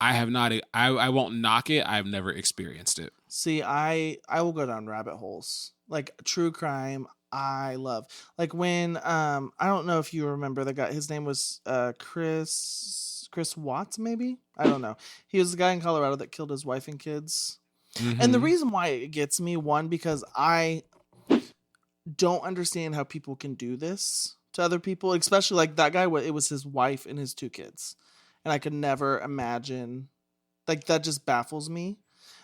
I have not. I won't knock it. I've never experienced it. See, I will go down rabbit holes. Like true crime, I love. Like when I don't know if you remember the guy. His name was Chris Watts, maybe. I don't know. He was the guy in Colorado that killed his wife and kids. Mm-hmm. And the reason why it gets me, one, because don't understand how people can do this to other people, especially like that guy. It was his wife and his 2 kids, and I could never imagine. Like that just baffles me.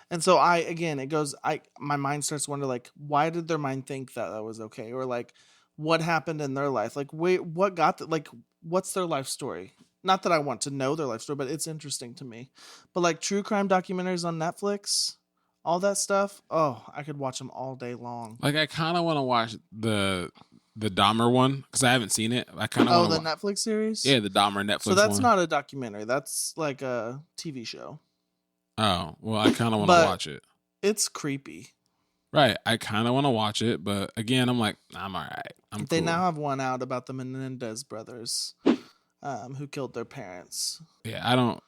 And so my mind starts to wonder, like, why did their mind think that that was okay, or like, what happened in their life? Like, wait, what got that? Like, what's their life story? Not that I want to know their life story, but it's interesting to me. But like true crime documentaries on Netflix, all that stuff. Oh, I could watch them all day long. Like I kind of want to watch the Dahmer one because I haven't seen it. I kind of want the Netflix series. Yeah, the Dahmer Netflix. So that's one. not a documentary. That's like a TV show. Oh well, I kind of want to watch it. It's creepy. Right, I kind of want to watch it, but again, I'm like, I'm all right. They cool. Now have one out about the Menendez brothers, who killed their parents. Yeah, I don't.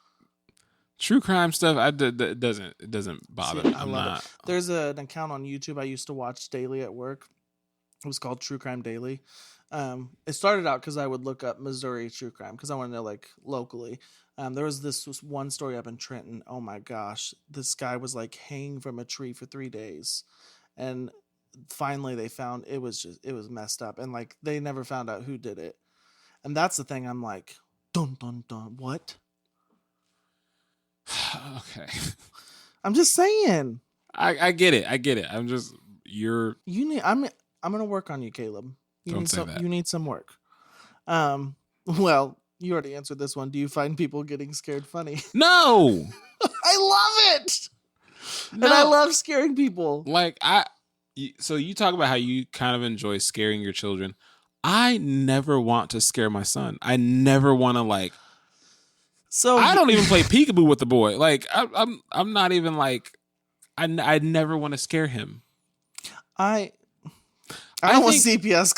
True crime stuff, it doesn't bother me. I love it. There's an account on YouTube I used to watch daily at work. It was called True Crime Daily. It started out because I would look up Missouri true crime because I want to know like locally. There was this one story up in Trenton. Oh my gosh, this guy was like hanging from a tree for 3 days, and finally they found it was messed up, and like they never found out who did it. And that's the thing. I'm like, dun dun dun. What? Okay. I'm just saying. I get it. I'm gonna work on you, Caleb. You need some work. Well, you already answered this one. Do you find people getting scared funny? No. I love it. No. And I love scaring people. Like so you talk about how you kind of enjoy scaring your children. I never want to scare my son. I never want to like. So I don't even play peekaboo with the boy. Like I'm not even like. I never want to scare him. I don't want CPS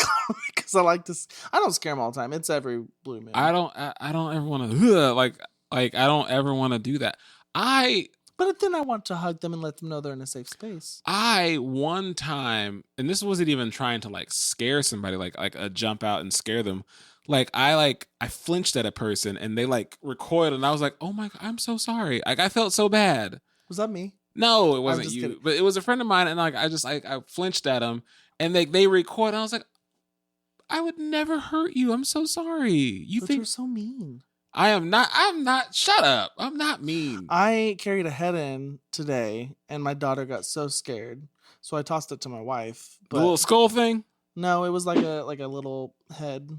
because I like to. I don't scare him all the time. It's every blue moon. I don't ever want to like I don't ever want to do that. But then I want to hug them and let them know they're in a safe space. One time, and this wasn't even trying to like scare somebody, like a jump out and scare them. I flinched at a person and they like recoiled and I was like, oh my God, I'm so sorry. Like I felt so bad. Was that me? No, it wasn't you. Kidding. But it was a friend of mine and like I flinched at them and they recoiled and I was like, I would never hurt you. I'm so sorry. You're so mean. I'm not. Shut up. I'm not mean. I carried a head in today, and my daughter got so scared, so I tossed it to my wife. But the little skull thing? No, it was like a little head,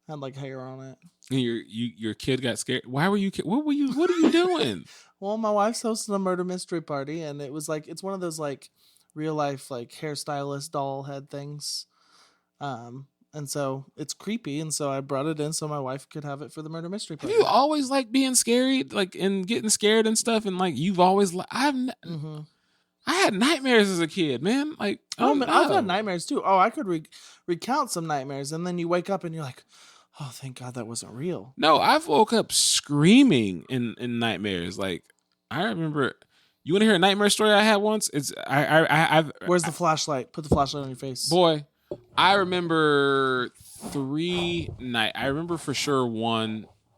had like hair on it. And your kid got scared. Why were you? What are you doing? Well, my wife's hosting a murder mystery party, and it was like it's one of those like real life like hairstylist doll head things. And so it's creepy, and so I brought it in so my wife could have it for the murder mystery party. Have you always liked being scary, like and getting scared and stuff, and like you've always I had nightmares as a kid, man. Like I've had nightmares too. Oh, I could recount some nightmares, and then you wake up and you're like, oh, thank God that wasn't real. No, I've woke up screaming in nightmares. Like I remember. You want to hear a nightmare story I had once? It's I've. Where's the flashlight? Put the flashlight on your face, boy. I remember 3 nights. I remember for sure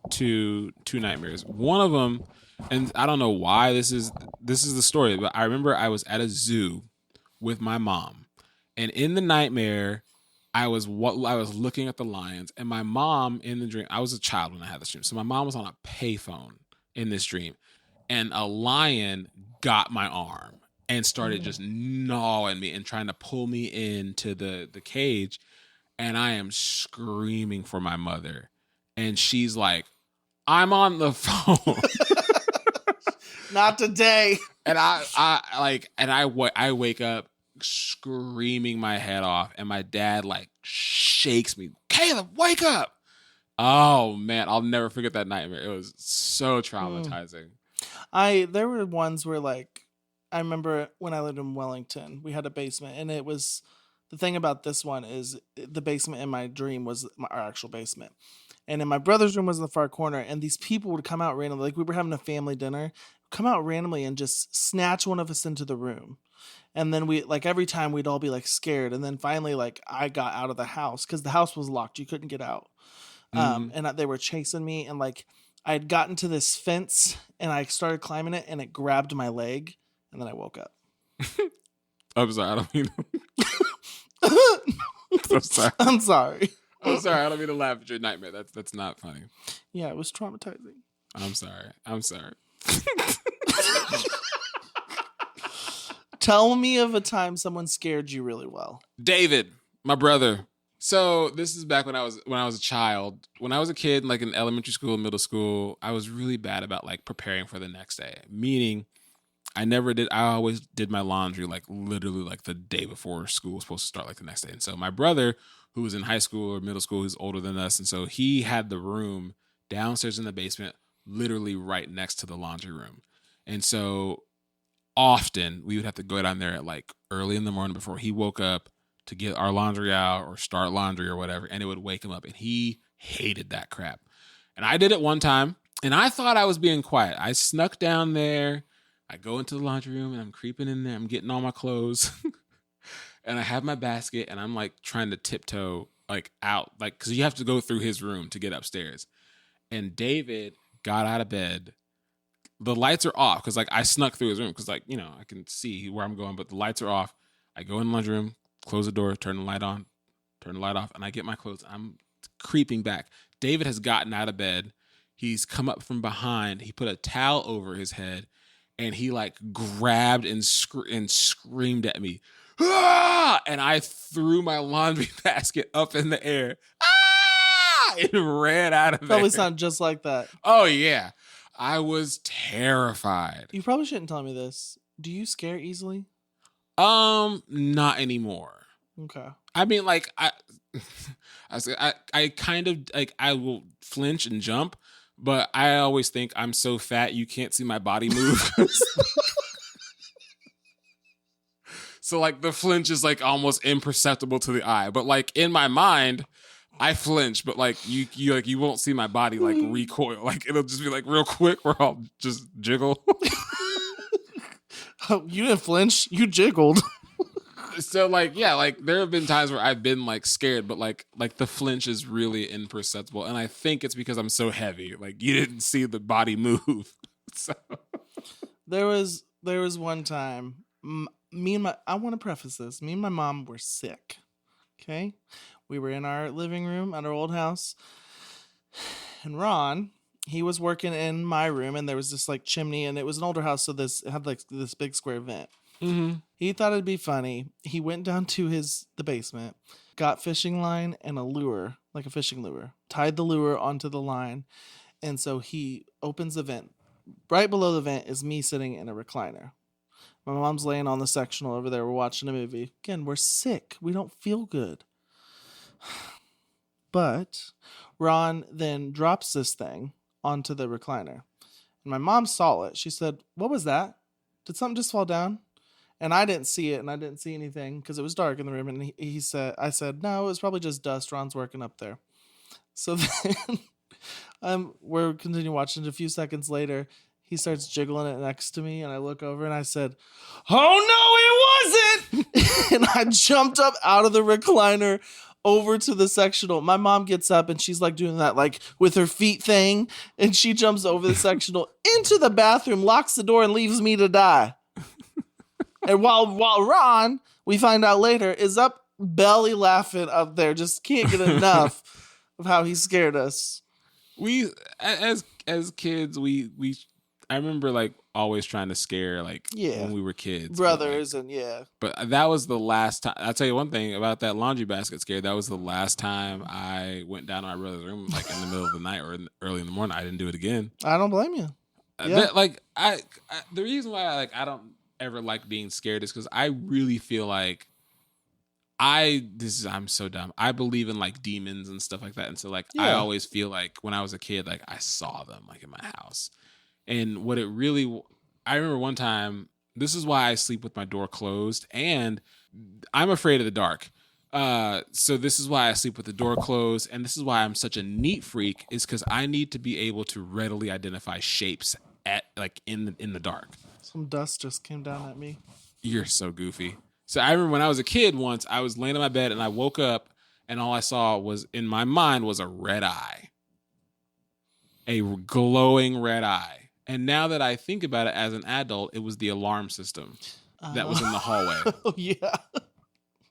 2 nightmares. One of them, and I don't know why this is the story, but I remember I was at a zoo with my mom, and in the nightmare, I was looking at the lions, and my mom in the dream. I was a child when I had this dream, so my mom was on a payphone in this dream, and a lion got my arm and started just gnawing me and trying to pull me into the cage. And I am screaming for my mother. And she's like, I'm on the phone. Not today. And I wake up screaming my head off. And my dad like shakes me. Caleb, wake up. Oh man, I'll never forget that nightmare. It was so traumatizing. There were ones where like, I remember when I lived in Wellington, we had a basement, and it was the thing about this one is the basement in my dream was our actual basement. And in my brother's room was in the far corner, and these people would come out randomly. Like we were having a family dinner, come out randomly and just snatch one of us into the room. And then we like every time we'd all be like scared. And then finally, like I got out of the house because the house was locked. You couldn't get out. And they were chasing me, and like I had gotten to this fence and I started climbing it, and it grabbed my leg. And then I woke up. I'm sorry, I don't mean. I'm sorry. I'm sorry. I'm sorry. I don't mean to laugh at your nightmare. That's not funny. Yeah, it was traumatizing. I'm sorry. I'm sorry. Tell me of a time someone scared you really well. David, my brother. So this is back when I was a child. When I was a kid, like in elementary school, middle school, I was really bad about like preparing for the next day. Meaning, I always did my laundry like literally like the day before school was supposed to start, like the next day. And so my brother, who was in high school or middle school, who's older than us, and so he had the room downstairs in the basement, literally right next to the laundry room. And so often we would have to go down there at like early in the morning before he woke up to get our laundry out or start laundry or whatever, and it would wake him up, and he hated that crap. And I did it one time, and I thought I was being quiet. I snuck down there. I go into the laundry room, and I'm creeping in there. I'm getting all my clothes, and I have my basket, and I'm like trying to tiptoe like out, like because you have to go through his room to get upstairs. And David got out of bed. The lights are off because like I snuck through his room because like, you know, I can see where I'm going, but the lights are off. I go in the laundry room, close the door, turn the light on, turn the light off, and I get my clothes. I'm creeping back. David has gotten out of bed. He's come up from behind. He put a towel over his head, and he like grabbed and screamed at me. Ah! And I threw my laundry basket up in the air. Ah! And ran out of there. Probably sound just like that. Oh, yeah. I was terrified. You probably shouldn't tell me this. Do you scare easily? Not anymore. Okay. I mean, like, I kind of, like, I will flinch and jump, but I always think I'm so fat you can't see my body move. So, like, the flinch is, like, almost imperceptible to the eye. But, like, in my mind, I flinch, but like you won't see my body like recoil. Like it'll just be like real quick where I'll just jiggle. Oh, you didn't flinch, you jiggled. So like, yeah, like there have been times where I've been like scared, but like the flinch is really imperceptible. And I think it's because I'm so heavy. Like you didn't see the body move. So There was one time, I want to preface this. Me and my mom were sick. Okay. We were in our living room at our old house, and Ron, he was working in my room, and there was this like chimney, and it was an older house, so it had like this big square vent. mm-hmm. He thought it'd be funny. He went down to the basement, got fishing line and a lure, like a fishing lure, tied the lure onto the line, and so he opens the vent. Right below the vent is me sitting in a recliner. My mom's laying on the sectional over there. We're watching a movie. Again, we're sick. We don't feel good. But Ron then drops this thing onto the recliner. And my mom saw it. She said, "What was that? Did something just fall down?" And I didn't see it, and I didn't see anything because it was dark in the room. And I said, "No, it was probably just dust. Ron's working up there." So then we're continuing watching. A few seconds later, he starts jiggling it next to me, and I look over and I said, "Oh, no, it wasn't!" And I jumped up out of the recliner over to the sectional. My mom gets up and she's like doing that like with her feet thing, and she jumps over the sectional into the bathroom, locks the door, and leaves me to die. And while Ron, we find out later, is up belly laughing up there, just can't get enough of how he scared us. We as kids, I remember like always trying to scare like when we were kids. Brothers and But that was the last time. I'll tell you one thing about that laundry basket scare. That was the last time I went down to my brother's room like in the middle of the night or early in the morning. I didn't do it again. I don't blame you. The reason why I don't ever like being scared is because I really feel like I'm so dumb. I believe in like demons and stuff like that. And so like I always feel like when I was a kid, like I saw them like in my house. And I remember one time, this is why I sleep with my door closed, and I'm afraid of the dark. So this is why I sleep with the door closed, and this is why I'm such a neat freak, is because I need to be able to readily identify shapes in the dark. Some dust just came down at me. You're so goofy. So I remember when I was a kid once, I was laying on my bed and I woke up and all I saw in my mind was a red eye. A glowing red eye. And now that I think about it as an adult, it was the alarm system that was in the hallway. Oh, yeah.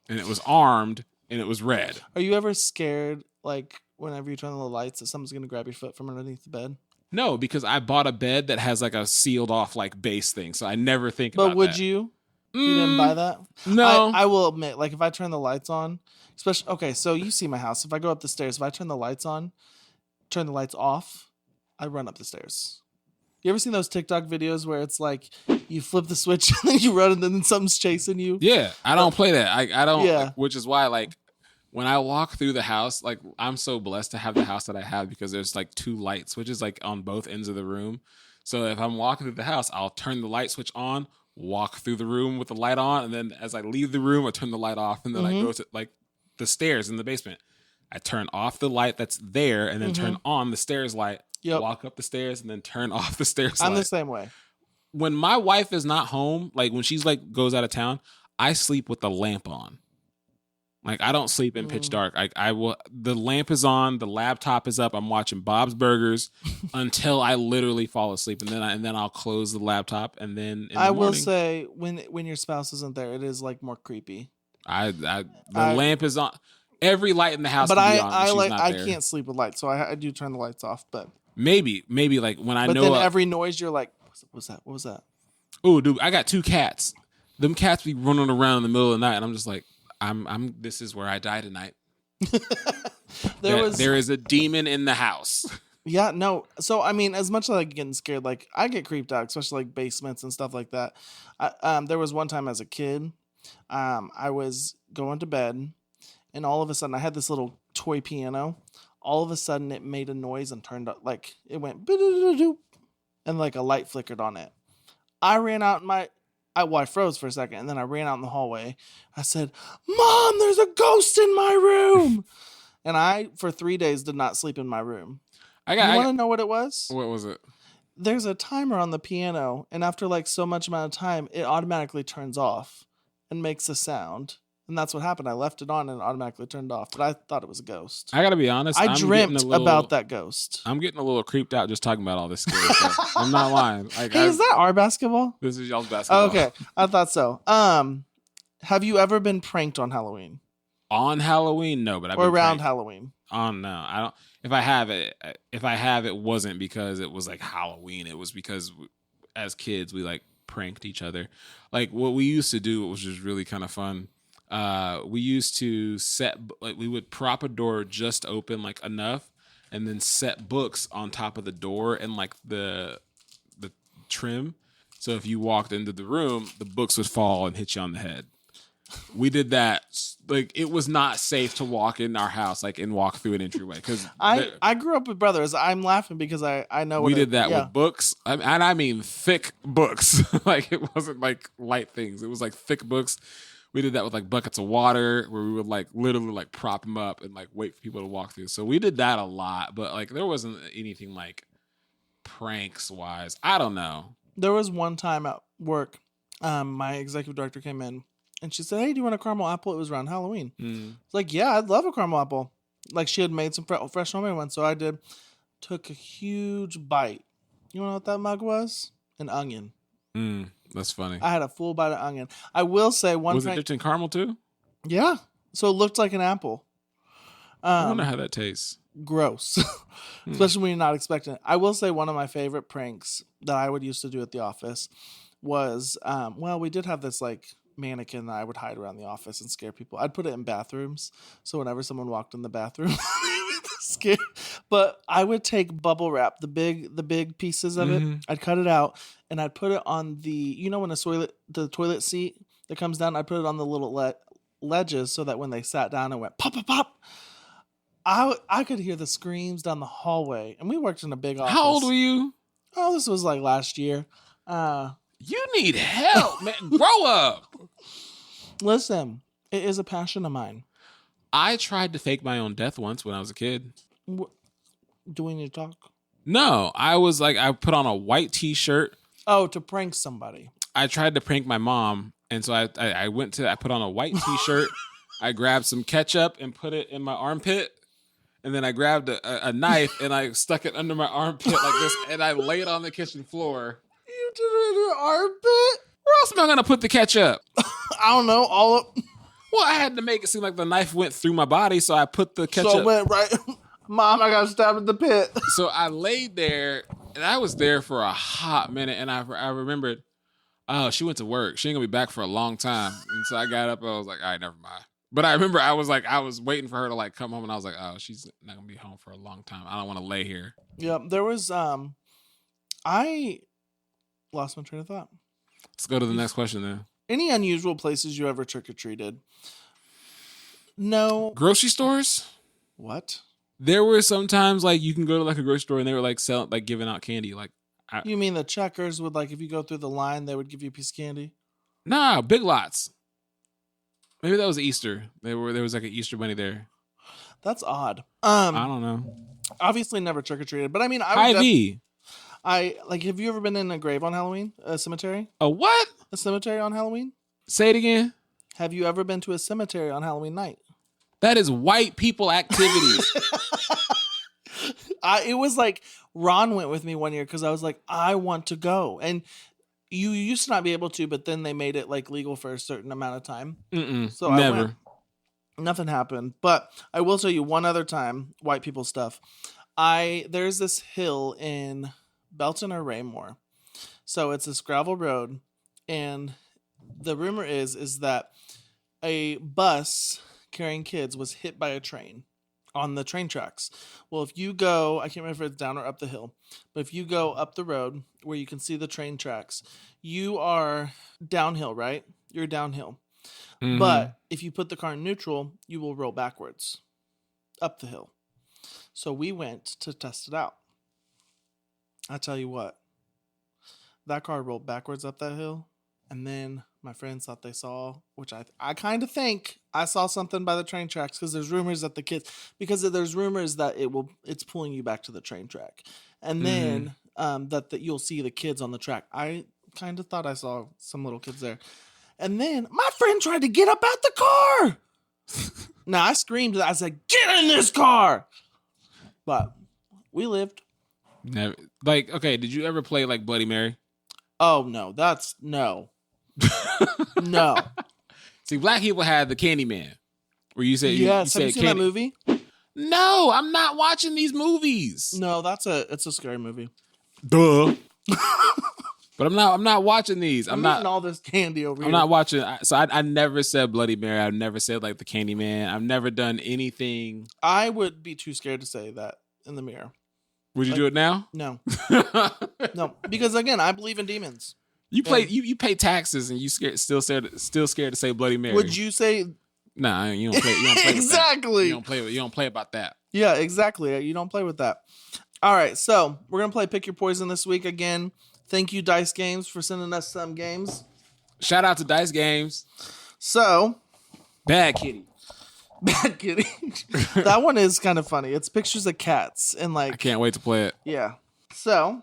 and it was armed and it was red. Are you ever scared, like, whenever you turn on the lights, that someone's going to grab your foot from underneath the bed? No, because I bought a bed that has like a sealed off like base thing, so I never think about that. But would you? If you didn't buy that? No. I will admit, like, if I turn the lights on, especially, okay, so you see my house. If I go up the stairs, if I turn the lights on, turn the lights off, I run up the stairs. You ever seen those TikTok videos where it's like you flip the switch and then you run and then something's chasing you? Yeah, I don't play that. I don't, Yeah. Which is why, like, when I walk through the house, like, I'm so blessed to have the house that I have because there's like 2 light switches like on both ends of the room. So if I'm walking through the house, I'll turn the light switch on, walk through the room with the light on, and then as I leave the room, I turn the light off, and then I go to like the stairs in the basement. I turn off the light that's there, and then turn on the stairs light. Yep. Walk up the stairs, and then turn off the stairs light. I'm the same way. When my wife is not home, like when she's like goes out of town, I sleep with the lamp on. Like I don't sleep in pitch dark. I will. The lamp is on. The laptop is up. I'm watching Bob's Burgers until I literally fall asleep, and then I'll close the laptop, and then in the morning, will say when your spouse isn't there, it is like more creepy. The lamp is on. Every light in the house, but can be on when she's not I there. can't sleep with lights, so I do turn the lights off. But maybe like when I but know. But then every noise, you're like, what's that? What was that? Oh, dude, I got 2 cats. Them cats be running around in the middle of the night, and I'm just like, I'm. This is where I die tonight. There is a demon in the house. Yeah, no. So I mean, as much as I like getting scared, like I get creeped out, especially like basements and stuff like that. There was one time as a kid, I was going to bed, and all of a sudden I had this little toy piano. All of a sudden it made a noise and turned up, like it went, and like a light flickered on it. I ran out I froze for a second, and then I ran out in the hallway. I said, "Mom, there's a ghost in my room." And I, for 3 days, did not sleep in my room. You want to know what it was? What was it? There's a timer on the piano, and after like so much amount of time, it automatically turns off and makes a sound. And that's what happened. I left it on and it automatically turned off, but I thought it was a ghost. I got to be honest. I dreamt about that ghost. I'm getting a little creeped out just talking about all this scary stuff. I'm not lying. Like, hey, is that our basketball? This is y'all's basketball. Okay, I thought so. Have you ever been pranked on Halloween? On Halloween, no, but I've or been around pranked. Halloween. Oh no, I don't. If I have, it wasn't because it was like Halloween. It was because as kids we like pranked each other. Like what we used to do, which was really kind of fun. We used to we would prop a door just open like enough, and then set books on top of the door and like the trim. So if you walked into the room, the books would fall and hit you on the head. We did that. Like it was not safe to walk in our house, like and walk through an entryway. Because I grew up with brothers. I'm laughing because I know we did that with books, and I mean thick books. Like it wasn't like light things. It was like thick books. We did that with like buckets of water, where we would like literally like prop them up and like wait for people to walk through. So we did that a lot, but like there wasn't anything like pranks wise. I don't know. There was one time at work, my executive director came in and she said, "Hey, do you want a caramel apple?" It was around Halloween. It's like, yeah, I'd love a caramel apple. Like she had made some fresh homemade ones, so I did. Took a huge bite. You know what that mug was? An onion. That's funny. I had a full bite of onion. I will say one. Was it dipped in caramel too? Yeah. So it looked like an apple. I wonder how that tastes. Gross. Especially when you're not expecting it. I will say one of my favorite pranks that I would used to do at the office was, we did have this like mannequin that I would hide around the office and scare people. I'd put it in bathrooms. So whenever someone walked in the bathroom, they would be scared. But I would take bubble wrap, the big pieces of it. I'd cut it out and I'd put it on when the toilet seat that comes down, I'd put it on the little ledges so that when they sat down and went pop, pop, pop, I could hear the screams down the hallway. And we worked in a big office. How old were you? Oh, this was like last year. You need help, man. Grow up. Listen, it is a passion of mine. I tried to fake my own death once when I was a kid. Do we need to talk? No, I was like, I put on a white t-shirt. Oh, to prank somebody. I tried to prank my mom. And so I put on a white t-shirt. I grabbed some ketchup and put it in my armpit. And then I grabbed a knife and I stuck it under my armpit like this. And I laid it on the kitchen floor. You did it in your armpit? Where else am I going to put the ketchup? I don't know. Well, I had to make it seem like the knife went through my body, so I put the ketchup. So it went right. Mom, I got stabbed in the pit. So I laid there, and I was there for a hot minute, and I remembered, oh, she went to work. She ain't gonna be back for a long time. And so I got up, and I was like, all right, never mind. But I remember I was waiting for her to like come home, and I was like, oh, she's not gonna be home for a long time. I don't want to lay here. Yeah, there was I lost my train of thought. Let's go to the next question then. Any unusual places you ever trick-or-treated? No. Grocery stores? What? There were sometimes like you can go to like a grocery store and they were like selling, like giving out candy. Like, You mean the checkers would, like, if you go through the line, they would give you a piece of candy? nah, Big Lots. Maybe that was Easter. There was like an Easter bunny there. That's odd. I don't know. Obviously never trick-or-treated, but I mean, Hy-Vee. have you ever been in a grave on Halloween? A cemetery? A what? A cemetery on Halloween? Say it again. Have you ever been to a cemetery on Halloween night? That is white people activities. It was like Ron went with me one year because I was like, I want to go. And you used to not be able to, but then they made it like legal for a certain amount of time. So never. I went. Nothing happened. But I will tell you one other time, white people stuff. There's this hill in Belton or Raymore. So it's this gravel road. And the rumor is that a bus carrying kids was hit by a train on the train tracks. Well, if you go, I can't remember if it's down or up the hill, but if you go up the road where you can see the train tracks, you are downhill, right? You're downhill. Mm-hmm. But if you put the car in neutral, you will roll backwards up the hill. So we went to test it out. I tell you what, that car rolled backwards up that hill. And then my friends thought they saw, which I kind of think I saw something by the train tracks because there's rumors that it's pulling you back to the train track. And then that you'll see the kids on the track. I kind of thought I saw some little kids there. And then my friend tried to get up out the car. Now I screamed. I said, "Get in this car!" But we lived. Never. Like, okay, did you ever play like Bloody Mary? Oh no, that's no. No. See, black people had the Candyman, where you say, yes. you Have you seen that movie? No, I'm not watching these movies. No, it's a scary movie. Duh. But I'm not watching these. I'm not eating all this candy over here. I'm not watching. So I never said Bloody Mary. I've never said like the Candyman. I've never done anything. I would be too scared to say that in the mirror. Would you do it now? No. No, because again, I believe in demons. You pay taxes and you still scared to say Bloody Mary. Would you say? Nah, you don't play. You don't play Exactly. With that. You don't play about that. Yeah, exactly. You don't play with that. All right, so we're gonna play Pick Your Poison this week again. Thank you, Dyce Games, for sending us some games. Shout out to Dyce Games. So, Bad Kitty. Bad Kitty. That one is kind of funny. It's pictures of cats and like. I can't wait to play it. Yeah. So,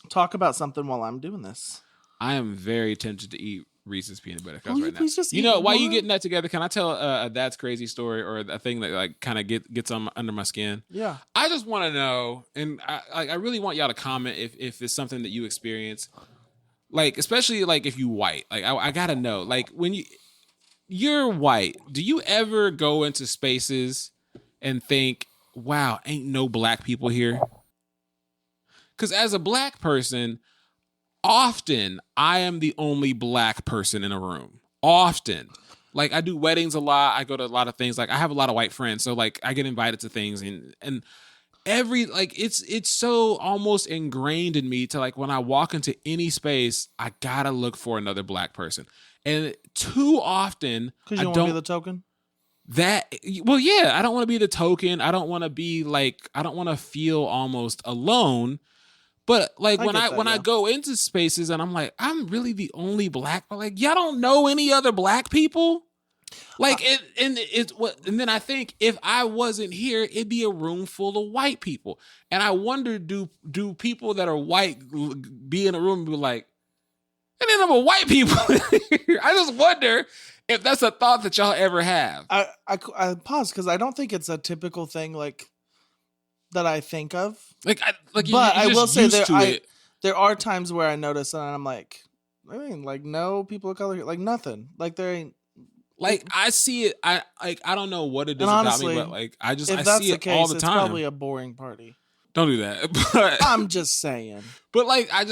talk about something while I'm doing this. I am very tempted to eat Reese's peanut butter cups right now. Just Why you getting that together? Can I tell a That's Crazy story or a thing that like kind of gets under my skin? Yeah. I just want to know, and I really want y'all to comment if it's something that you experience, like especially like if you white. Like I gotta know, like when you're white, do you ever go into spaces and think, "Wow, ain't no black people here"? Because as a black person, often I am the only black person in a room. Often. Like I do weddings a lot. I go to a lot of things. Like I have a lot of white friends. So like I get invited to things and every like it's so almost ingrained in me to like when I walk into any space, I gotta look for another black person. And too often because you don't want to be the token. I don't want to be the token. I don't want to be like I don't want to feel almost alone. But like when I go into spaces and I'm like, I'm really the only black, but like y'all don't know any other black people. Like and then I think if I wasn't here, it'd be a room full of white people. And I wonder, do people that are white be in a room and be like, and then I'm a white people. I just wonder if that's a thought that y'all ever have. I pause because I don't think it's a typical thing like that I think of. But I will say there are times where I notice and I'm like, I mean, like no people of color, like nothing, like there ain't Like I see it. I don't know what it is And about honestly, me, but like I if see that's the it case, all the it's time. probably a boring party. Don't do that. But I'm just saying. But like I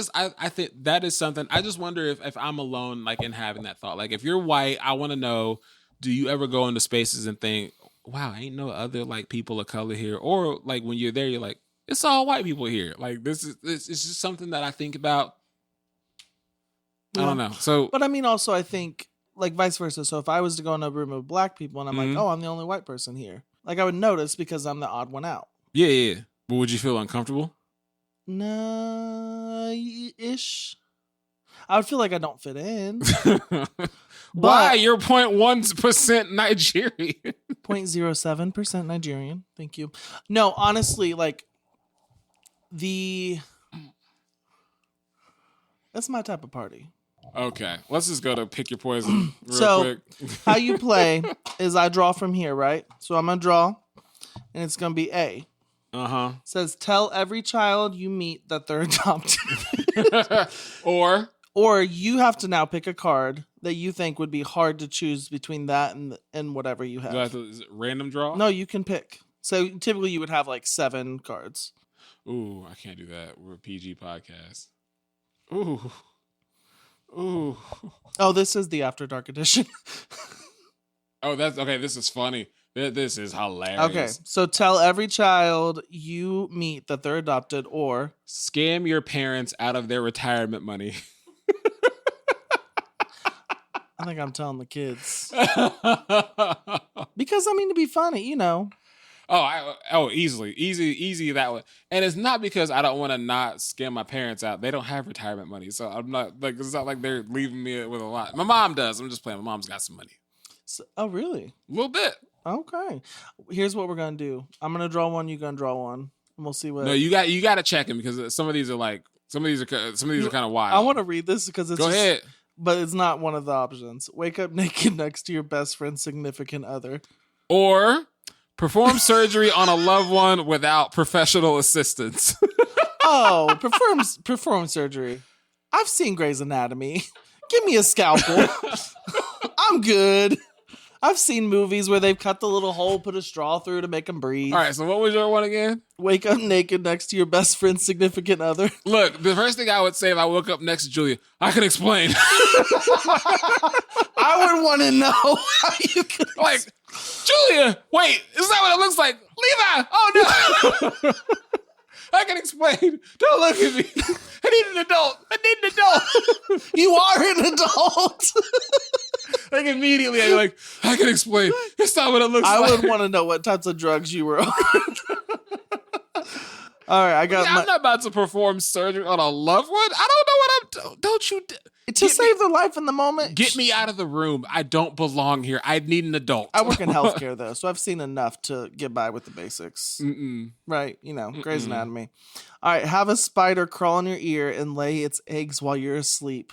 think that is something. I just wonder if I'm alone, like in having that thought. Like if you're white, I want to know, do you ever go into spaces and think, wow, ain't no other like people of color here? Or like when you're there, you're like, it's all white people here. Like this it's just something that I think about. I don't know. So But I mean also I think like vice versa. So if I was to go in a room of black people and I'm like, oh, I'm the only white person here. Like I would notice because I'm the odd one out. yeah. But would you feel uncomfortable? Nah, ish. I would feel like I don't fit in. Why? You're 0.1% Nigerian. 0.07% Nigerian. Thank you. No, honestly, like that's my type of party. Okay, let's just go to pick your poison real quick. How you play is I draw from here, right? So I'm gonna draw, and it's gonna be A. Says tell every child you meet that they're adopted. Or you have to now pick a card that you think would be hard to choose between that and whatever you have. Is it random draw? No, you can pick. So typically you would have like 7 cards. Ooh, I can't do that. We're a PG podcast. Ooh. Oh, this is the After Dark edition. Oh, that's okay. This is funny. This is hilarious. Okay, so tell every child you meet that they're adopted, or scam your parents out of their retirement money. I think I'm telling the kids. Because I mean to be funny, you know. Easy that way. And it's not because I don't want to not scam my parents out. They don't have retirement money, so I'm not like it's not like they're leaving me with a lot. My mom does. I'm just playing. My mom's got some money. So, oh, really? A little bit. Okay. Here's what we're gonna do. I'm gonna draw one. You're gonna draw one, and we'll see what. No, you got to check them because some of these are kind of wild. I want to read this because it's go ahead. But it's not one of the options. Wake up naked next to your best friend's significant other, or perform surgery on a loved one without professional assistance. Oh, perform surgery. I've seen Grey's Anatomy. Give me a scalpel. I'm good. I've seen movies where they've cut the little hole, put a straw through to make them breathe. All right, so what was your one again? Wake up naked next to your best friend's significant other. Look, the first thing I would say if I woke up next to Julia, I can explain. I would want to know how you could. Like, Julia, wait, is that what it looks like? Levi, oh no. I can explain. Don't look at me. I need an adult. You are an adult. Like immediately, I'm like, I can explain. It's not what it looks like. I would want to know what types of drugs you were on. All right, I'm not about to perform surgery on a loved one. I don't know what I'm. Don't you? To save their life in the moment. Get me out of the room. I don't belong here. I need an adult. I work in healthcare though, so I've seen enough to get by with the basics. Right? You know, Grey's Anatomy. All right, have a spider crawl in your ear and lay its eggs while you're asleep.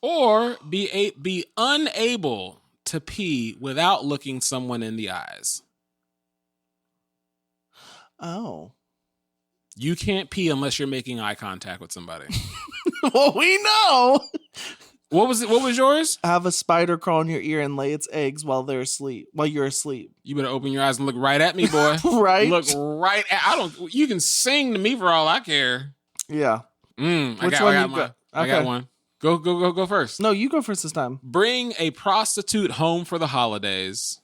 Or be unable to pee without looking someone in the eyes. Oh. You can't pee unless you're making eye contact with somebody. Well, we know. What was it? What was yours? Have a spider crawl in your ear and lay its eggs while you're asleep. You better open your eyes and look right at me, boy. Right? Look right at. You can sing to me for all I care. Yeah. I got one. Go first. No, you go first this time. Bring a prostitute home for the holidays.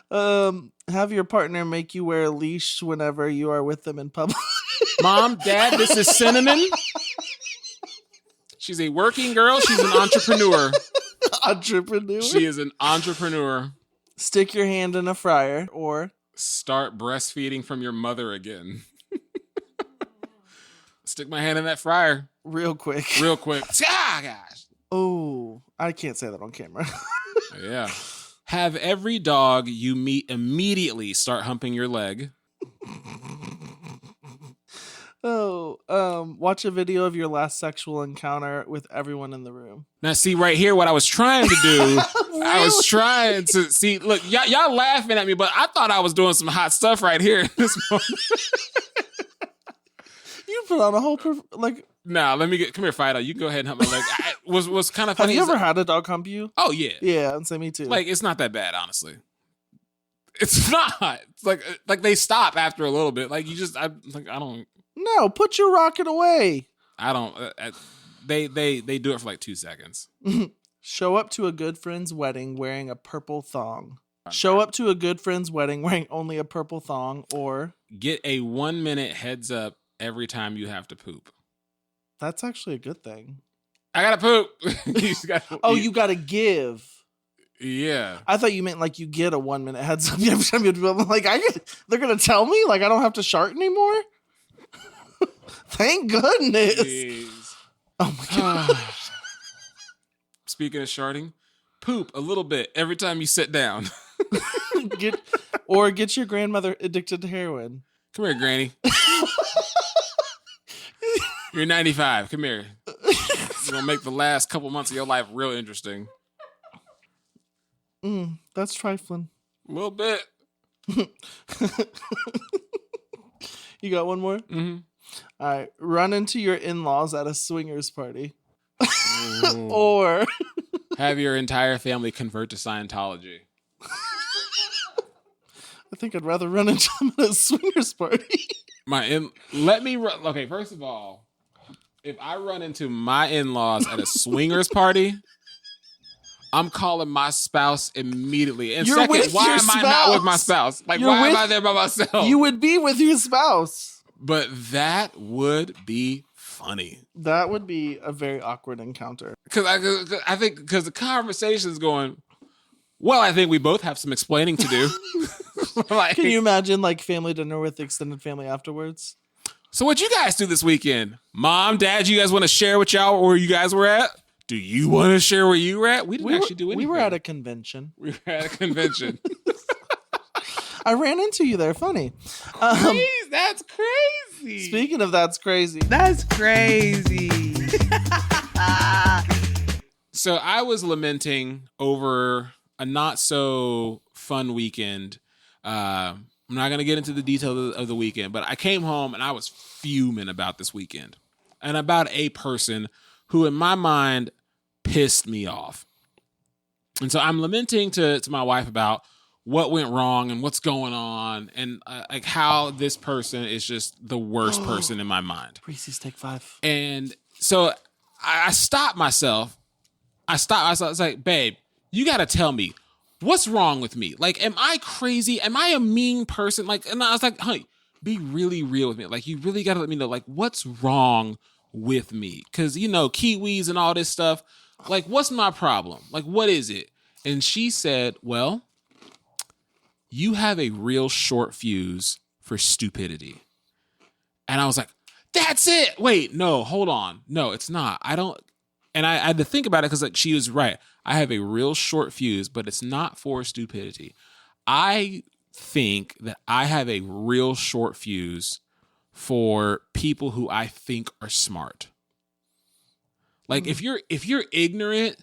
Have your partner make you wear a leash whenever you are with them in public. Mom, Dad, this is Cinnamon. She's a working girl. She's an entrepreneur. Entrepreneur? She is an entrepreneur. Stick your hand in a fryer or start breastfeeding from your mother again. Stick my hand in that fryer. Real quick. Ah, gosh. Oh, I can't say that on camera. Yeah. Have every dog you meet immediately start humping your leg. Watch a video of your last sexual encounter with everyone in the room. Now, see right here what I was trying to do. Really? I was trying to see. Look, y'all laughing at me, but I thought I was doing some hot stuff right here in this moment. You put on a whole Nah, come here, Fido. You can go ahead and hump my leg. was kind of Have funny. you ever had a dog hump you? Oh yeah. Yeah, and say me too. Like, it's not that bad, honestly. It's not. It's like they stop after a little bit. Like, I don't. No, put your rocket away. I don't. They do it for like 2 seconds. Show up to a good friend's wedding wearing a purple thong. Show up to a good friend's wedding wearing only a purple thong, or get a 1 minute heads up every time you have to poop. That's actually a good thing. I gotta poop. You gotta give. Yeah. I thought you meant like you get a 1 minute heads up every time you do it. I'm like, they're gonna tell me like I don't have to shart anymore. Thank goodness. Jeez. Oh my god. Speaking of sharting, poop a little bit every time you sit down. Get your grandmother addicted to heroin. Come here, Granny. You're 95. Come here. You're gonna make the last couple months of your life real interesting. That's trifling. A little bit. You got one more? Mm-hmm. All right. Run into your in-laws at a swingers party. Or have your entire family convert to Scientology. I think I'd rather run into them at a swingers party. Okay, first of all, if I run into my in-laws at a swingers party, I'm calling my spouse immediately. And You're second, why am spouse. I not with my spouse? Like, why am I there by myself? You would be with your spouse. But that would be funny. That would be a very awkward encounter. Because I think the conversation's going, well, I think we both have some explaining to do. Like, can you imagine like family dinner with the extended family afterwards? So what you guys do this weekend? Mom, Dad, you guys want to share with y'all where you guys were at? Do you want to share where you were at? We didn't actually do anything. We were at a convention. I ran into you there. Funny. That's crazy. Speaking of that's crazy. That's crazy. So I was lamenting over a not so fun weekend. I'm not going to get into the details of the weekend, but I came home and I was fuming about this weekend and about a person who in my mind pissed me off. And so I'm lamenting to my wife about what went wrong and what's going on and like how this person is just the worst person in my mind. Reese's Take 5. And so I stopped myself. I was like, babe, you got to tell me what's wrong with me. Like, am I crazy? Am I a mean person? Like, and I was like, honey, be really real with me. Like, you really got to let me know, like, what's wrong with me? Because, Kiwis and all this stuff. Like, what's my problem? Like, what is it? And she said, well, you have a real short fuse for stupidity. And I was like, that's it. Wait, no, hold on. No, it's not. I don't. And I had to think about it because like, she was right. I have a real short fuse, but it's not for stupidity. I think that I have a real short fuse for people who I think are smart. Like if you're ignorant,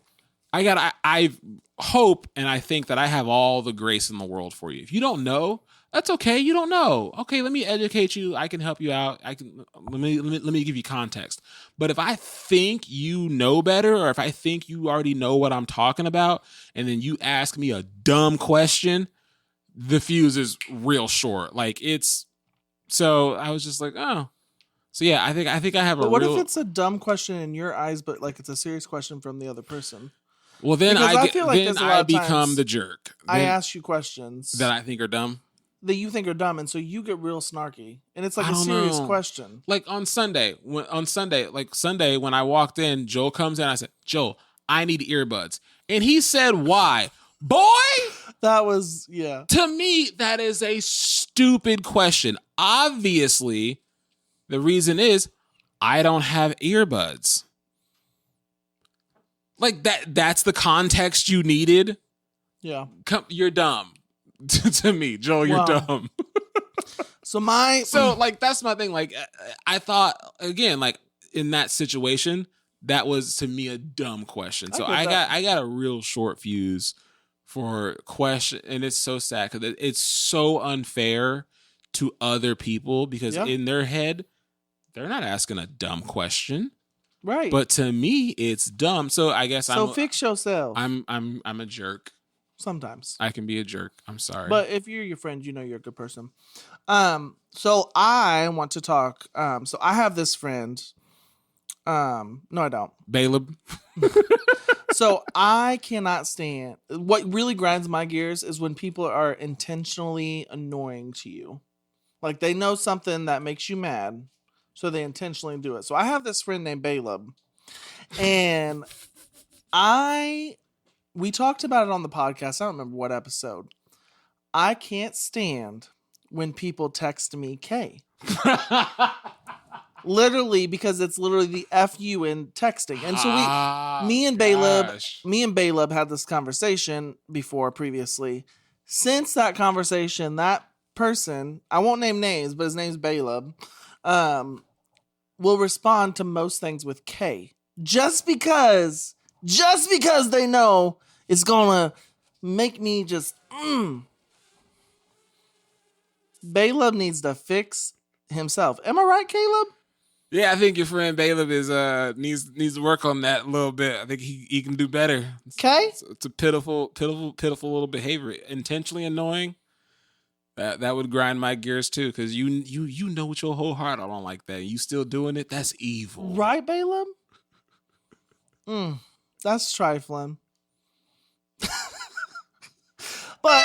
I hope and I think that I have all the grace in the world for you. If you don't know, that's okay. You don't know. Okay, let me educate you. I can help you out. Let me give you context. But if I think you know better, or if I think you already know what I'm talking about, and then you ask me a dumb question, the fuse is real short. Like so I was just like, oh. So yeah, I think I have but what if it's a dumb question in your eyes, but like it's a serious question from the other person? Well, then I like become the jerk. I ask you questions that I think are dumb. That you think are dumb, and so you get real snarky, and it's like a serious question. Like on Sunday, when I walked in, Joel comes in. I said, "Joel, I need earbuds," and he said, "Why, boy?" That was To me, that is a stupid question. Obviously, the reason is I don't have earbuds. Like that's the context you needed. Yeah, you're dumb. To me, Joel, you're dumb. So like that's my thing. Like I thought again, like in that situation, that was to me a dumb question. So I got a real short fuse for question, and it's so sad because it's so unfair to other people because in their head they're not asking a dumb question. Right. But to me, it's dumb. So I guess fix yourself. I'm a jerk. Sometimes I can be a jerk. I'm sorry. But if you're your friend, you know you're a good person. So I want to talk. So I have this friend. No, I don't. Caleb. So I cannot stand. What really grinds my gears is when people are intentionally annoying to you. Like they know something that makes you mad, so they intentionally do it. So I have this friend named Caleb, and we talked about it on the podcast. I don't remember what episode. I can't stand when people text me K. Literally, because it's literally the FU in texting. And so me and Caleb had this conversation before previously. Since that conversation, that person, I won't name names, but his name's Caleb, will respond to most things with K. Just because they know it's gonna make me just Caleb needs to fix himself. Am I right, Caleb? Yeah, I think your friend Caleb is needs to work on that a little bit. I think he can do better. Okay. It's a pitiful little behavior. Intentionally annoying. That would grind my gears too, because you know with your whole heart I don't like that. You still doing it? That's evil. Right, Caleb? That's trifling. But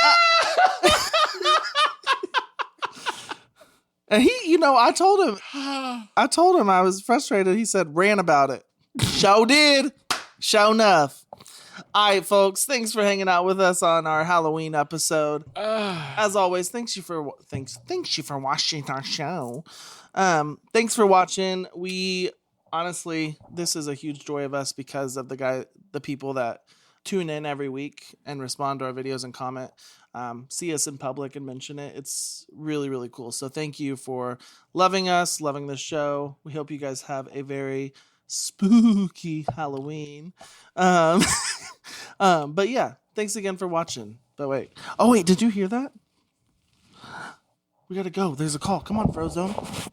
and he, I told him I was frustrated. He said, ran about it. Show did. Show enough. All right, folks. Thanks for hanging out with us on our Halloween episode. As always, thanks you for watching our show. Thanks for watching. We honestly, this is a huge joy of us because of the people that tune in every week and respond to our videos and comment. See us in public and mention it. It's really, really cool. So thank you for loving us, loving the show. We hope you guys have a very spooky Halloween. But yeah, thanks again for watching. But wait, did you hear that? We gotta go. There's a call. Come on, Frozone.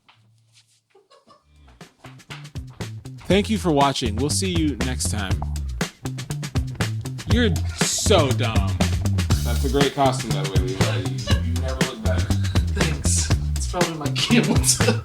Thank you for watching. We'll see you next time. You're so dumb. That's a great costume, by the way, Levi. You never look better. Thanks. It's probably my camel toe.